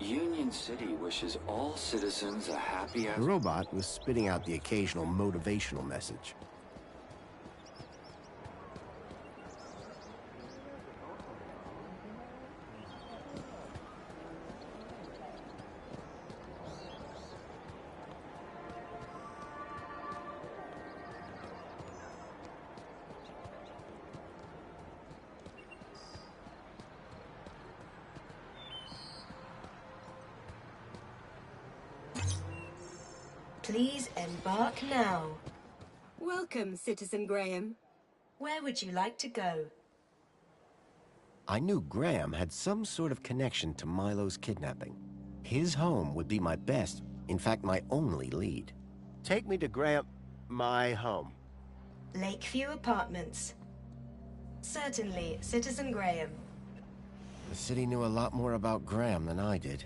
Union City wishes all citizens a happy The robot was spitting out the occasional motivational message. Please embark now. Welcome, Citizen Graham. Where would you like to go? I knew Graham had some sort of connection to Milo's kidnapping. His home would be my best, in fact, my only lead. Take me to my home. Lakeview Apartments. Certainly, Citizen Graham. The city knew a lot more about Graham than I did.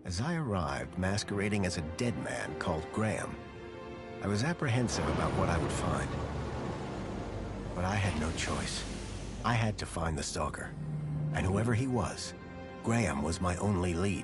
As I arrived, masquerading as a dead man called Graham, I was apprehensive about what I would find. But I had no choice. I had to find the stalker. And whoever he was, Graham was my only lead.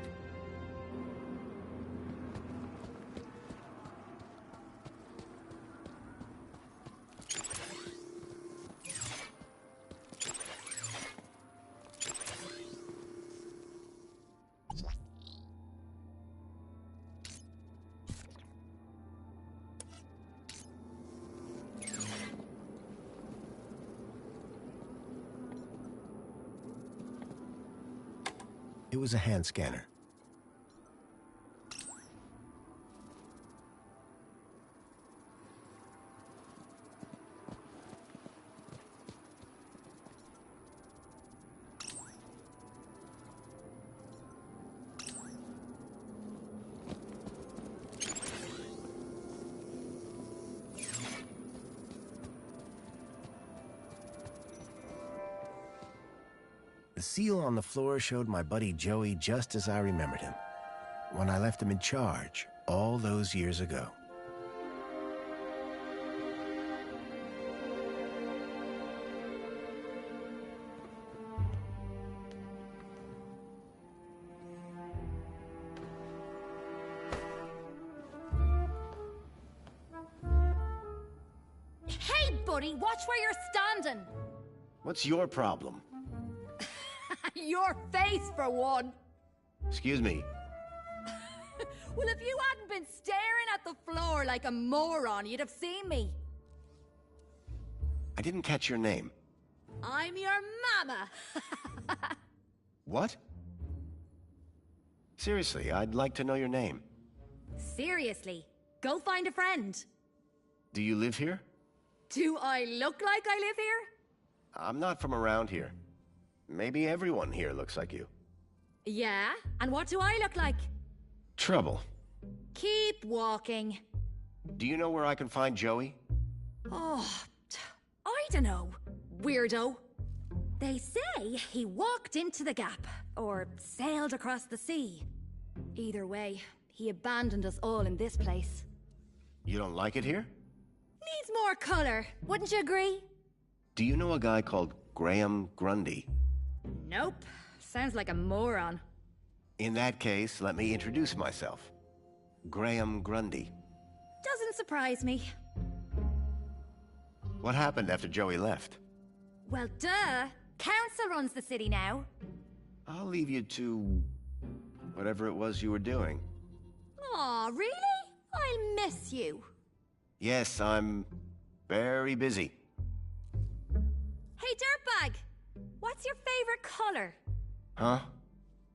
It was a hand scanner. The seal on the floor showed my buddy Joey just as I remembered him, when I left him in charge all those years ago. Hey, buddy, watch where you're standing. What's your problem? Your face, for one. Excuse me. Well, if you hadn't been staring at the floor like a moron, you'd have seen me. I didn't catch your name. I'm your mama. What? Seriously, I'd like to know your name. Seriously, go find a friend. Do you live here? Do I look like I live here? I'm not from around here. Maybe everyone here looks like you. Yeah? And what do I look like? Trouble. Keep walking. Do you know where I can find Joey? Oh, I don't know. Weirdo. They say he walked into the gap, or sailed across the sea. Either way, he abandoned us all in this place. You don't like it here? Needs more color, wouldn't you agree? Do you know a guy called Graham Grundy? Nope. Sounds like a moron. In that case, let me introduce myself. Graham Grundy. Doesn't surprise me. What happened after Joey left? Well, duh. Council runs the city now. I'll leave you to... whatever it was you were doing. Aw, really? I'll miss you. Yes, I'm... very busy. Hey, Dirtbag! What's your favorite color? Huh?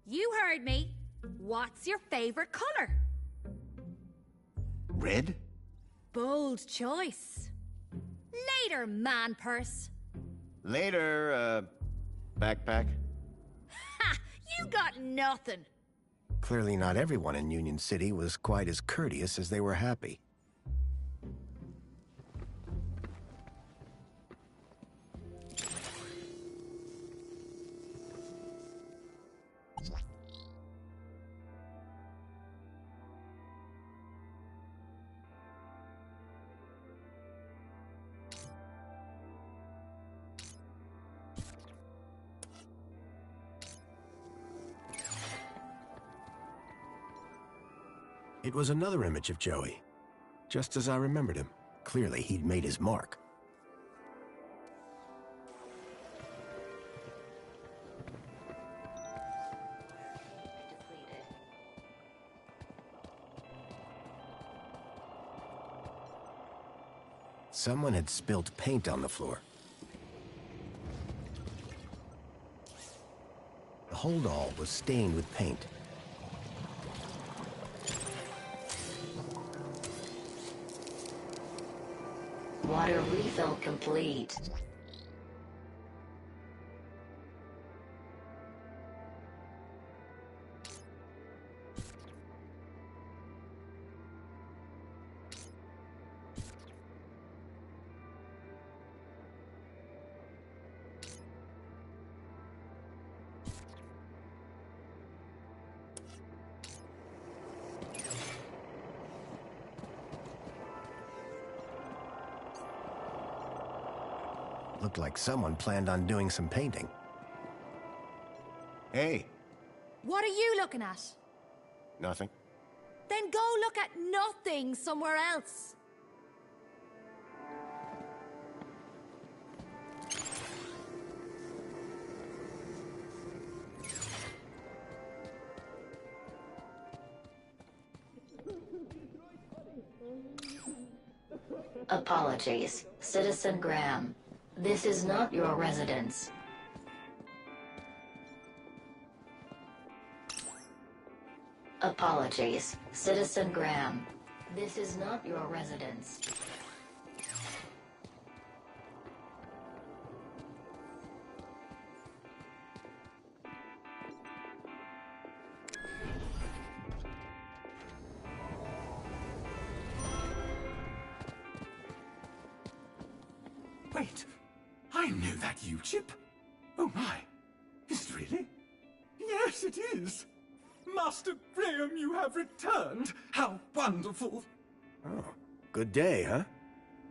You heard me. What's your favorite color? Red? Bold choice. Later, man purse. Later, backpack. Ha! You got nothing. Clearly not everyone in Union City was quite as courteous as they were happy. It was another image of Joey, just as I remembered him. Clearly, he'd made his mark. Someone had spilt paint on the floor. The holdall was stained with paint. Water refill complete. Looked like someone planned on doing some painting. Hey. What are you looking at? Nothing. Then go look at nothing somewhere else. Apologies, Citizen Graham. This is not your residence. Apologies, Citizen Graham. This is not your residence. Wait, I know that U-chip. Oh my, is it really? Yes, it is. Master Graham, you have returned. How wonderful. Oh, good day, huh?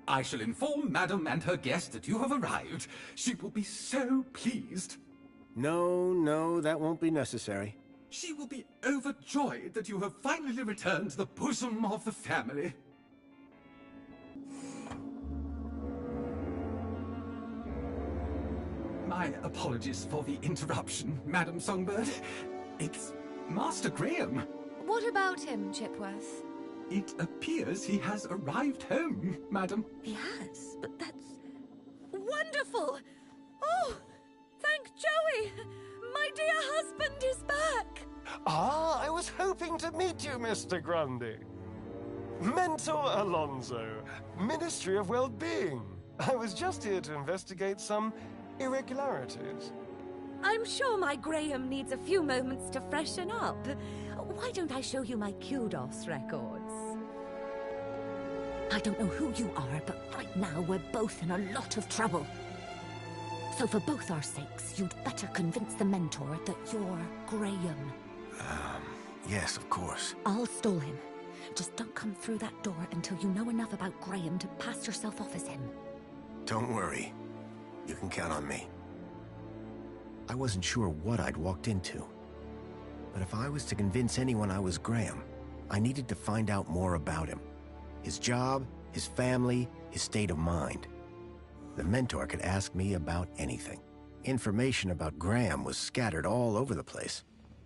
I shall inform Madam and her guest that you have arrived. She will be so pleased. No, that won't be necessary. She will be overjoyed that you have finally returned to the bosom of the family. My apologies for the interruption, Madam Songbird. It's Master Graham. What about him, Chipworth? It appears he has arrived home, Madam. He has? But that's... wonderful! Oh, thank Joey! My dear husband is back! Ah, I was hoping to meet you, Mr. Grundy. Mentor Alonso, Ministry of Well-Being. I was just here to investigate some irregularities. I'm sure my Graham needs a few moments to freshen up. Why don't I show you my kudos records? I don't know who you are, but right now we're both in a lot of trouble. So for both our sakes, you'd better convince the mentor that you're Graham. Yes, of course. I'll stall him. Just don't come through that door until you know enough about Graham to pass yourself off as him. Don't worry. You can count on me. I wasn't sure what I'd walked into. But if I was to convince anyone I was Graham, I needed to find out more about him. His job, his family, his state of mind. The mentor could ask me about anything. Information about Graham was scattered all over the place.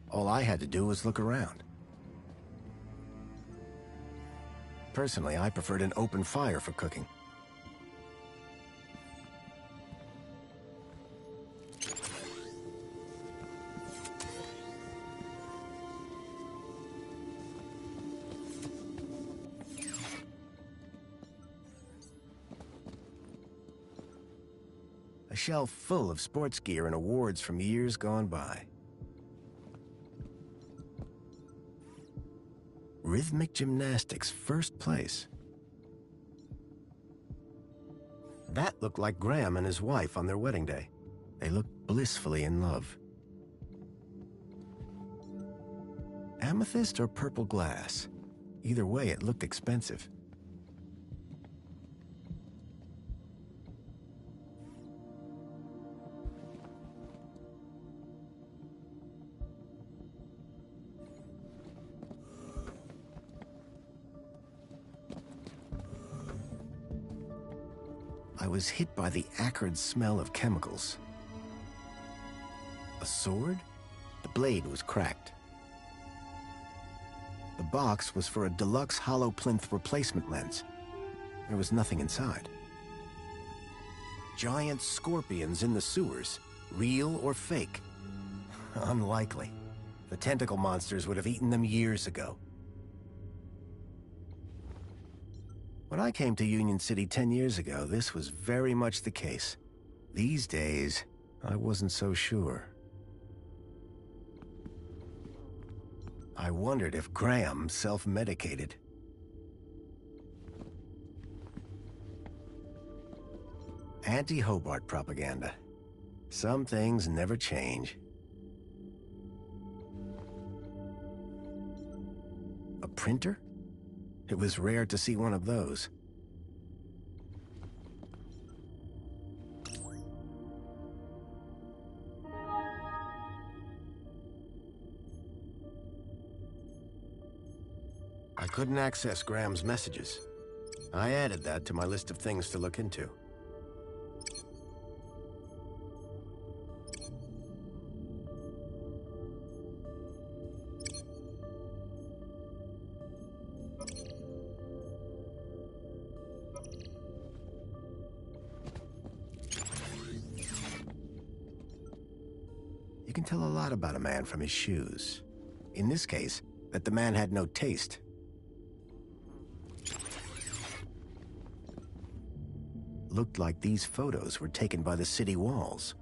All I had to do was look around. Personally, I preferred an open fire for cooking. A shelf full of sports gear and awards from years gone by. Rhythmic gymnastics, first place. That looked like Graham and his wife on their wedding day. They looked blissfully in love. Amethyst or purple glass? Either way, it looked expensive. I was hit by the acrid smell of chemicals. A sword? The blade was cracked. The box was for a deluxe hollow plinth replacement lens. There was nothing inside. Giant scorpions in the sewers, real or fake? Unlikely. The tentacle monsters would have eaten them years ago. When I came to Union City 10 years ago, this was very much the case. These days, I wasn't so sure. I wondered if Graham self-medicated. Anti-Hobart propaganda. Some things never change. A printer? It was rare to see one of those. I couldn't access Graham's messages. I added that to my list of things to look into. You can tell a lot about a man from his shoes. In this case, that the man had no taste. Looked like these photos were taken by the city walls.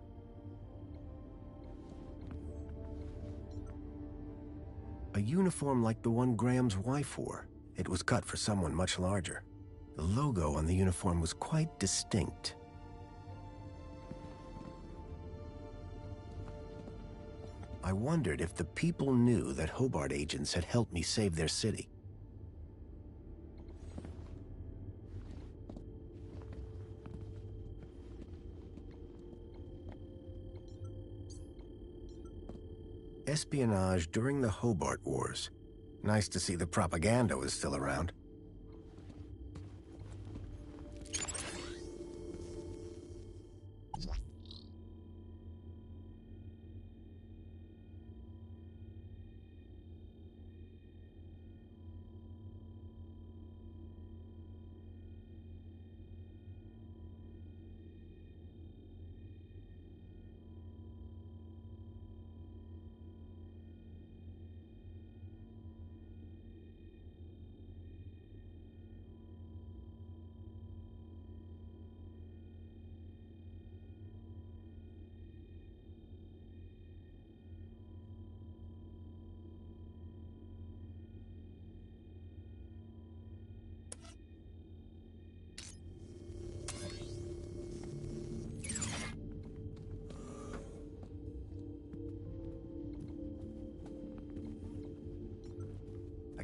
A uniform like the one Graham's wife wore. It was cut for someone much larger. The logo on the uniform was quite distinct. I wondered if the people knew that Hobart agents had helped me save their city. Espionage during the Hobart Wars. Nice to see the propaganda was still around.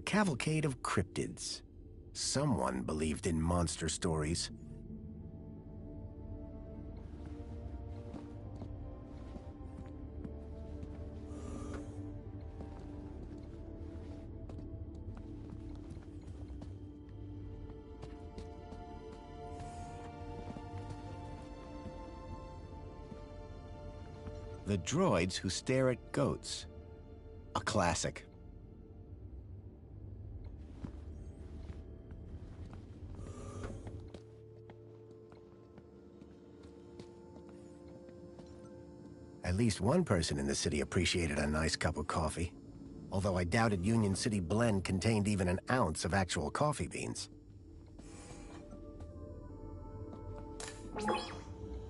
cavalcade of cryptids. Someone believed in monster stories. The droids who stare at goats. A classic. At least one person in the city appreciated a nice cup of coffee. Although I doubted Union City Blend contained even an ounce of actual coffee beans.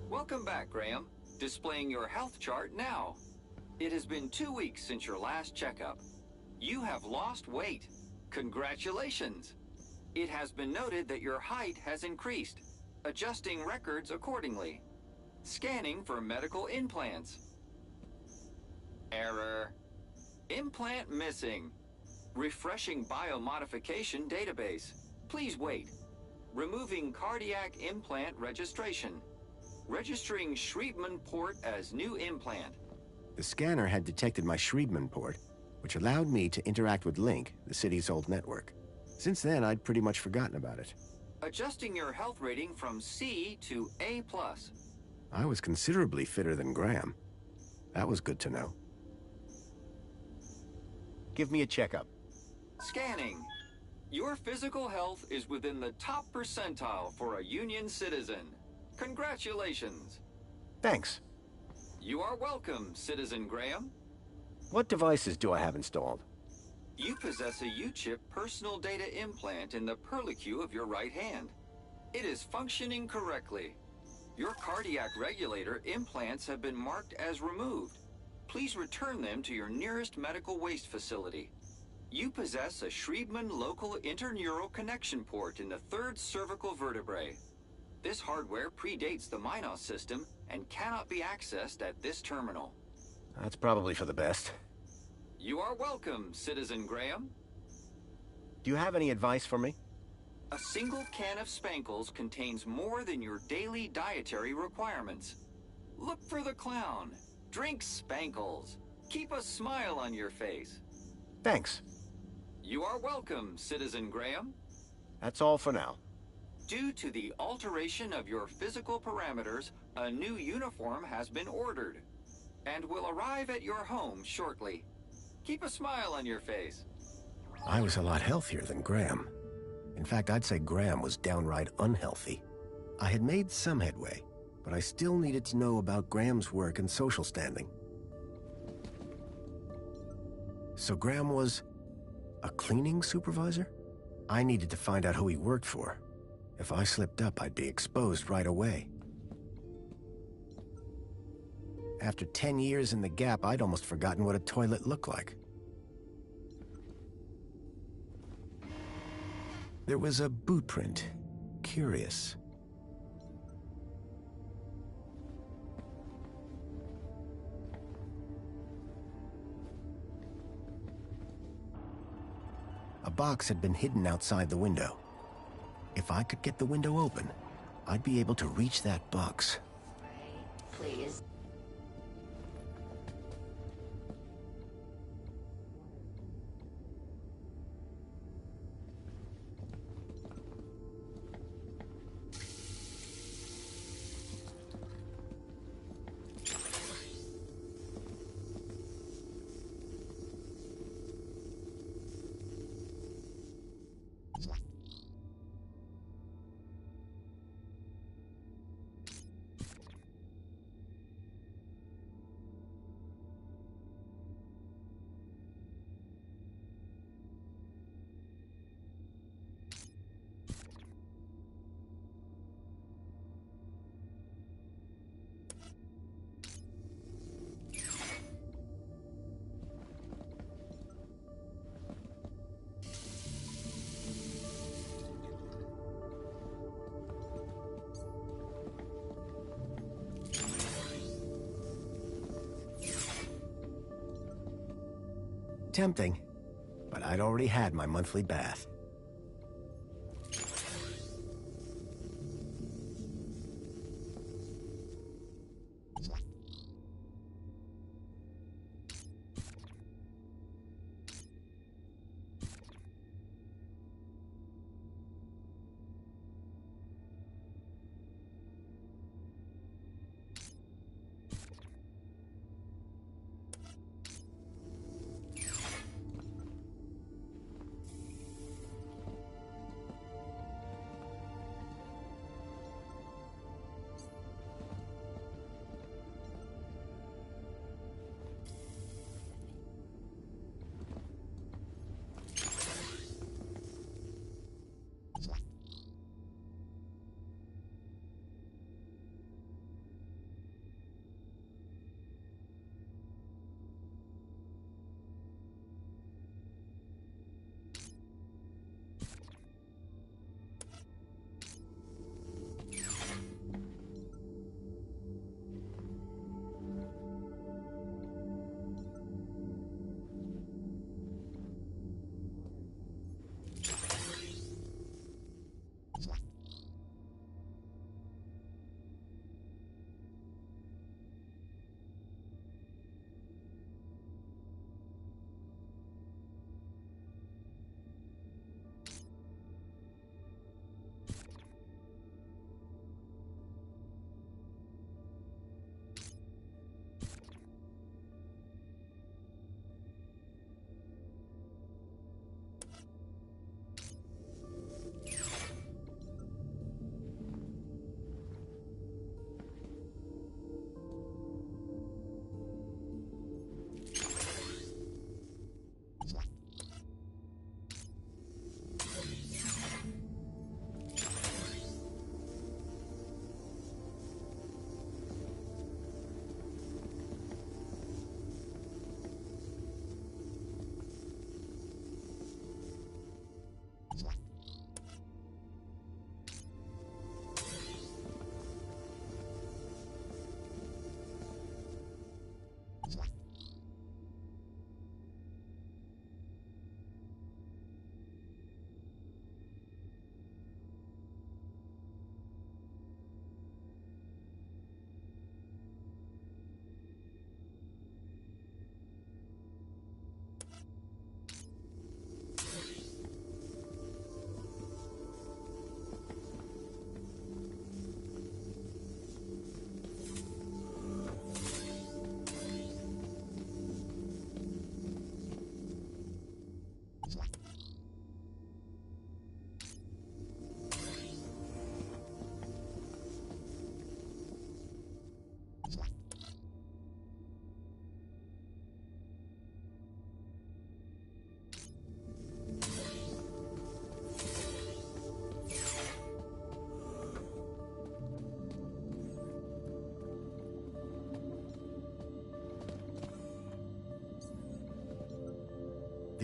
Welcome back, Graham. Displaying your health chart now. It has been 2 weeks since your last checkup. You have lost weight. Congratulations. It has been noted that your height has increased. Adjusting records accordingly. Scanning for medical implants. Error. Implant missing. Refreshing biomodification database. Please wait. Removing cardiac implant registration. Registering Schriebman port as new implant. The scanner had detected my Schriebman port, which allowed me to interact with Link, the city's old network. Since then, I'd pretty much forgotten about it. Adjusting your health rating from C to A+. I was considerably fitter than Graham. That was good to know. Give me a checkup. Scanning. Your physical health is within the top percentile for a Union citizen. Congratulations. Thanks. You are welcome, Citizen Graham. What devices do I have installed? You possess a U-chip personal data implant in the perlicue of your right hand. It is functioning correctly. Your cardiac regulator implants have been marked as removed. Please return them to your nearest medical waste facility. You possess a Schriebman local interneural connection port in the third cervical vertebrae. This hardware predates the Minos system and cannot be accessed at this terminal. That's probably for the best. You are welcome, Citizen Graham. Do you have any advice for me? A single can of Spankles contains more than your daily dietary requirements. Look for the clown. Drink Spankles. Keep a smile on your face. Thanks. You are welcome, Citizen Graham. That's all for now. Due to the alteration of your physical parameters, a new uniform has been ordered and will arrive at your home shortly. Keep a smile on your face. I was a lot healthier than Graham. In fact, I'd say Graham was downright unhealthy. I had made some headway, but I still needed to know about Graham's work and social standing. So Graham was a cleaning supervisor? I needed to find out who he worked for. If I slipped up, I'd be exposed right away. After 10 years in the Gap, I'd almost forgotten what a toilet looked like. There was a boot print. Curious. A box had been hidden outside the window. If I could get the window open, I'd be able to reach that box. Please. Tempting, but I'd already had my monthly bath.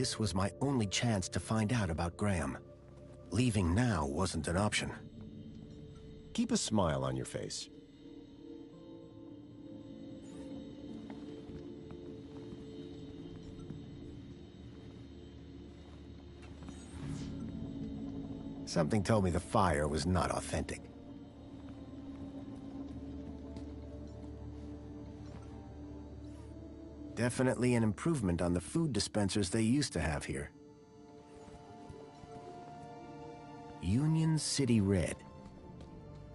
This was my only chance to find out about Graham. Leaving now wasn't an option. Keep a smile on your face. Something told me the fire was not authentic. Definitely an improvement on the food dispensers they used to have here. Union City Red.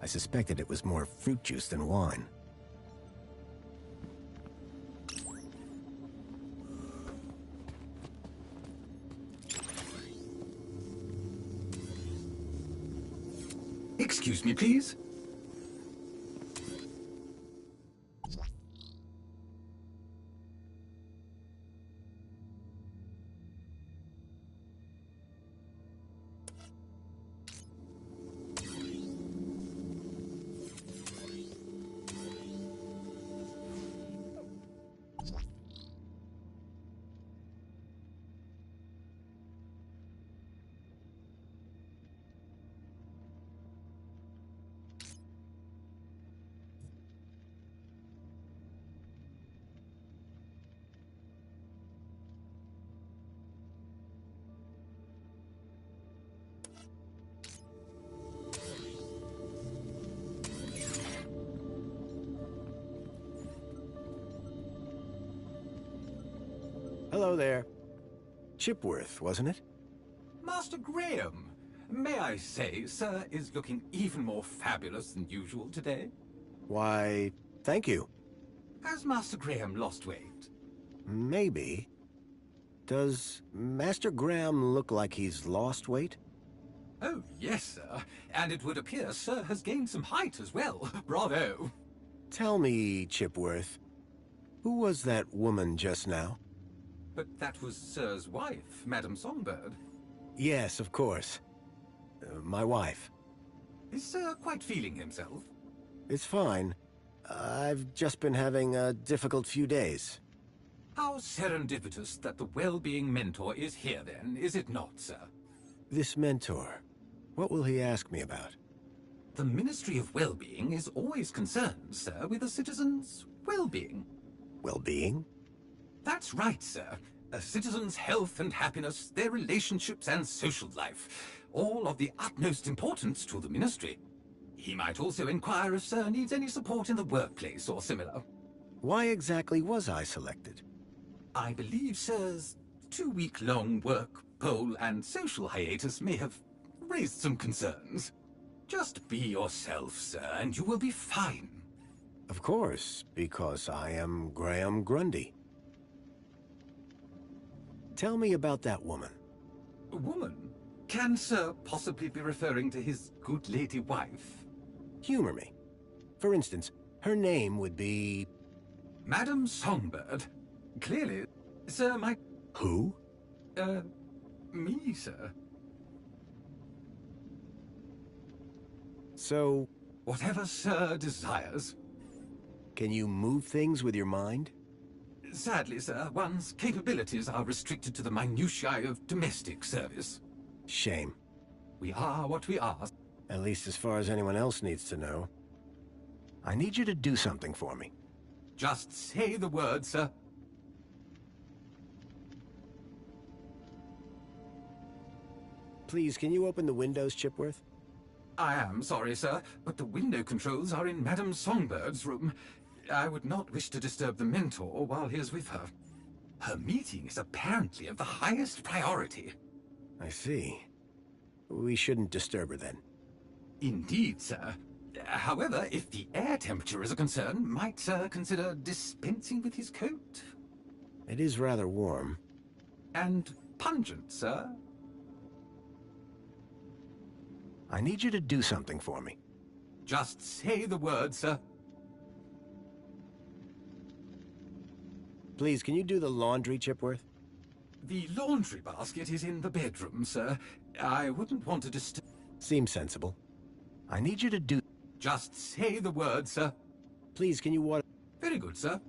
I suspected it was more fruit juice than wine. Excuse me, please. Hello there. Chipworth, wasn't it? Master Graham, may I say, sir is looking even more fabulous than usual today. Why, thank you. Has Master Graham lost weight? Maybe. Does Master Graham look like he's lost weight? Oh, yes, sir. And it would appear sir has gained some height as well. Bravo. Tell me, Chipworth, who was that woman just now? But that was sir's wife, Madame Songbird. Yes, of course. My wife. Is sir quite feeling himself? It's fine. I've just been having a difficult few days. How serendipitous that the well-being mentor is here then, is it not, sir? This mentor, what will he ask me about? The Ministry of Well-being is always concerned, sir, with a citizen's well-being. Well-being? That's right, sir. A citizen's health and happiness, their relationships and social life, all of the utmost importance to the Ministry. He might also inquire if sir needs any support in the workplace or similar. Why exactly was I selected? I believe sir's 2-week-long work, poll, and social hiatus may have raised some concerns. Just be yourself, sir, and you will be fine. Of course, because I am Graham Grundy. Tell me about that woman. Woman? Can sir possibly be referring to his good lady wife? Humor me. For instance, her name would be... Madame Songbird. Clearly, sir might... Who? Me, sir. So... Whatever sir desires. Can you move things with your mind? Sadly, sir, one's capabilities are restricted to the minutiae of domestic service. Shame. We are what we are. At least as far as anyone else needs to know. I need you to do something for me. Just say the word, sir. Please, can you open the windows, Chipworth? I am sorry, sir, but the window controls are in Madame Songbird's room. I would not wish to disturb the mentor while he is with her. Her meeting is apparently of the highest priority. I see. We shouldn't disturb her then. Indeed, sir. However, if the air temperature is a concern, might sir consider dispensing with his coat? It is rather warm. And pungent, sir? I need you to do something for me. Just say the word, sir. Please, can you do the laundry, Chipworth? The laundry basket is in the bedroom, sir. I wouldn't want to disturb... Seems sensible. I need you to do... Just say the word, sir. Please, can you water... Very good, sir.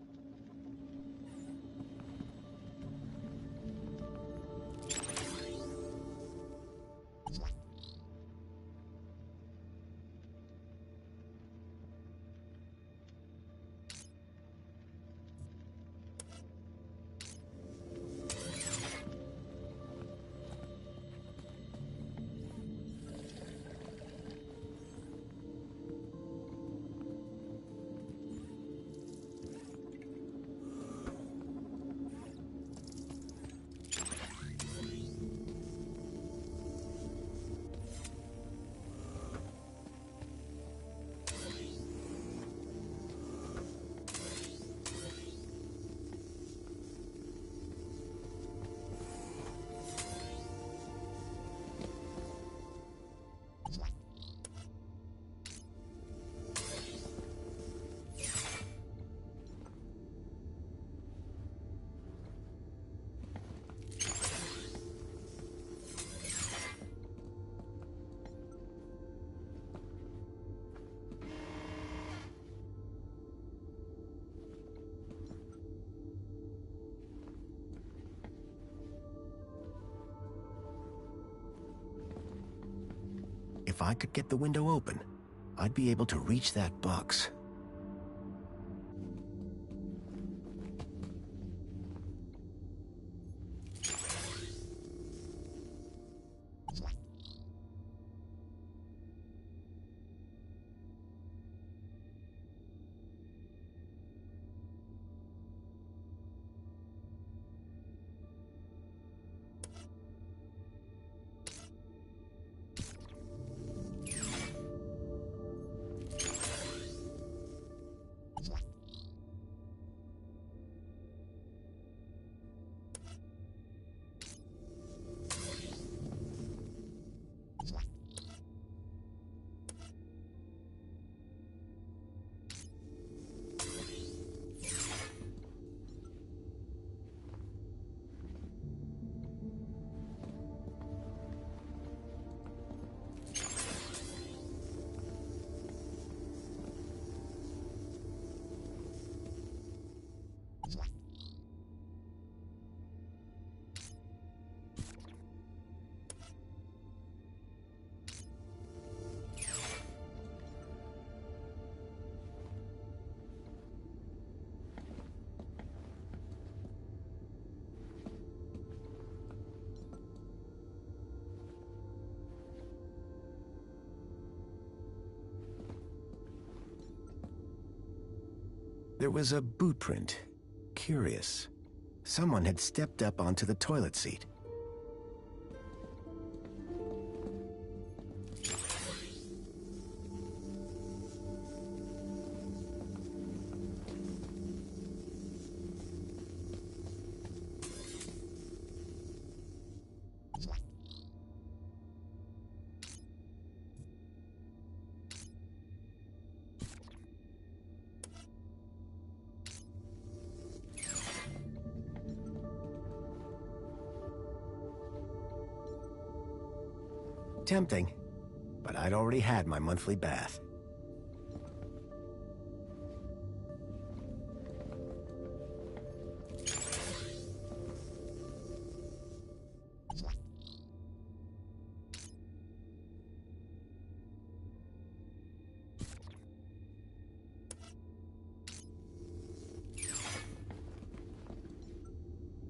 If I could get the window open, I'd be able to reach that box. There was a boot print. Curious. Someone had stepped up onto the toilet seat. Tempting, but I'd already had my monthly bath.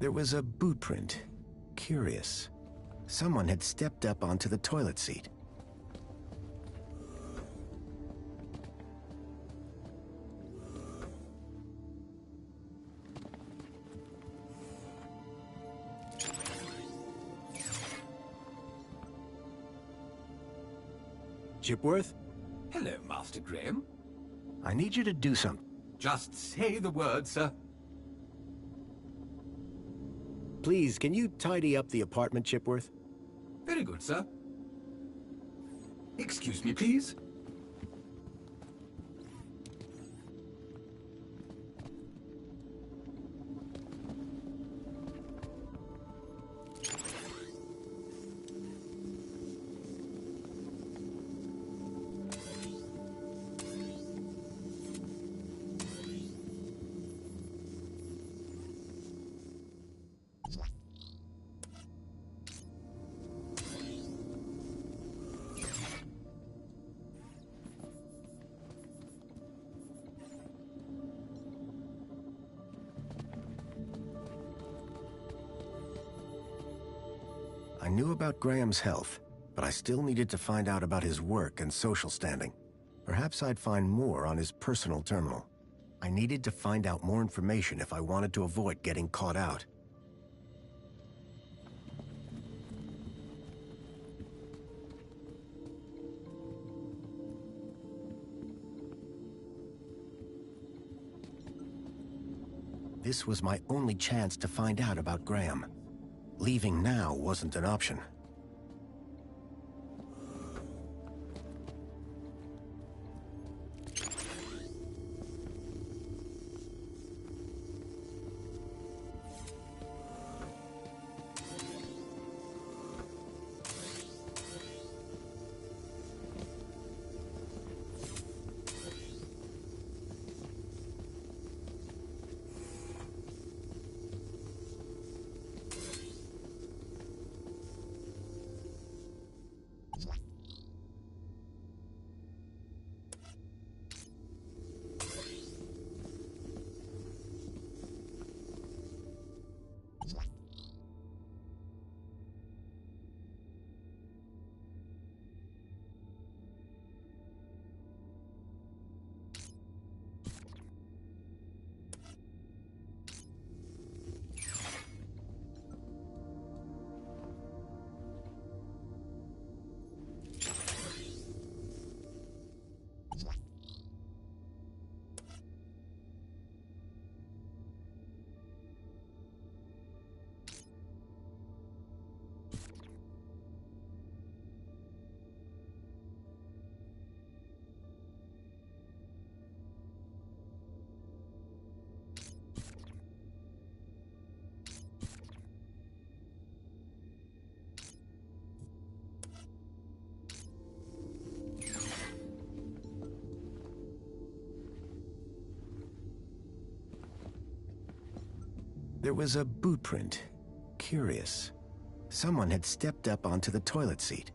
There was a boot print. Curious. Someone had stepped up onto the toilet seat. Chipworth? Hello, Master Graham. I need you to do something. Just say the word, sir. Please, can you tidy up the apartment, Chipworth? Very good, sir. Excuse me, please. I knew about Graham's health, but I still needed to find out about his work and social standing. Perhaps I'd find more on his personal terminal. I needed to find out more information if I wanted to avoid getting caught out. This was my only chance to find out about Graham. Leaving now wasn't an option. There was a boot print. Curious. Someone had stepped up onto the toilet seat.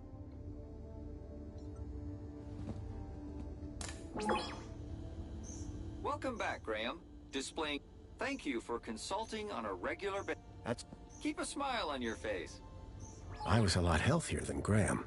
Welcome back, Graham. Displaying thank you for consulting on a regular basis. Keep a smile on your face. I was a lot healthier than Graham.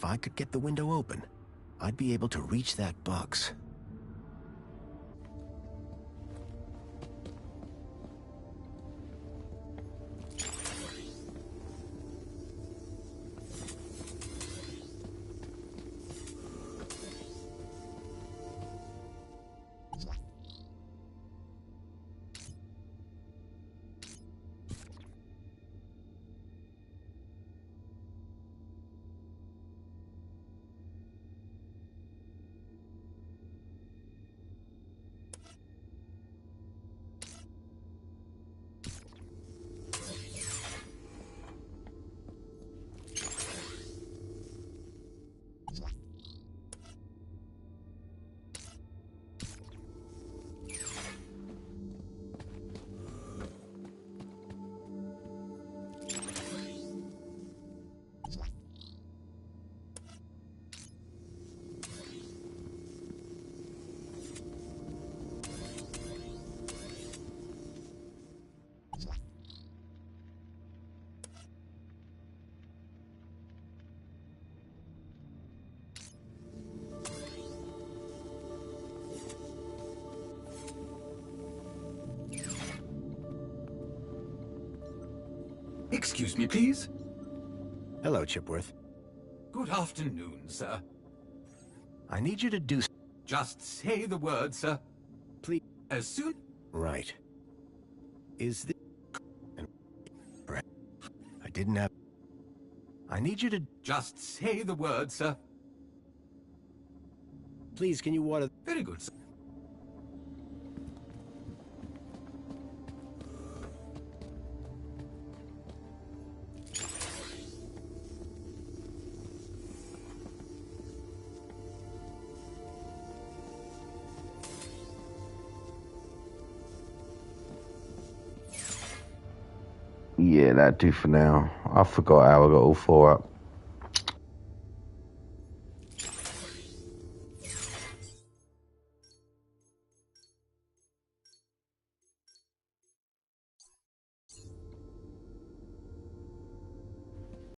If I could get the window open, I'd be able to reach that box. Excuse me, please. Hello, Chipworth. Good afternoon, sir. I need you to do... Just say the word, sir. Please. As soon... Right. Is this... I didn't have... I need you to... Just say the word, sir. Please, can you water... Very good, sir. Yeah, that'd do for now. I forgot how I got all four up.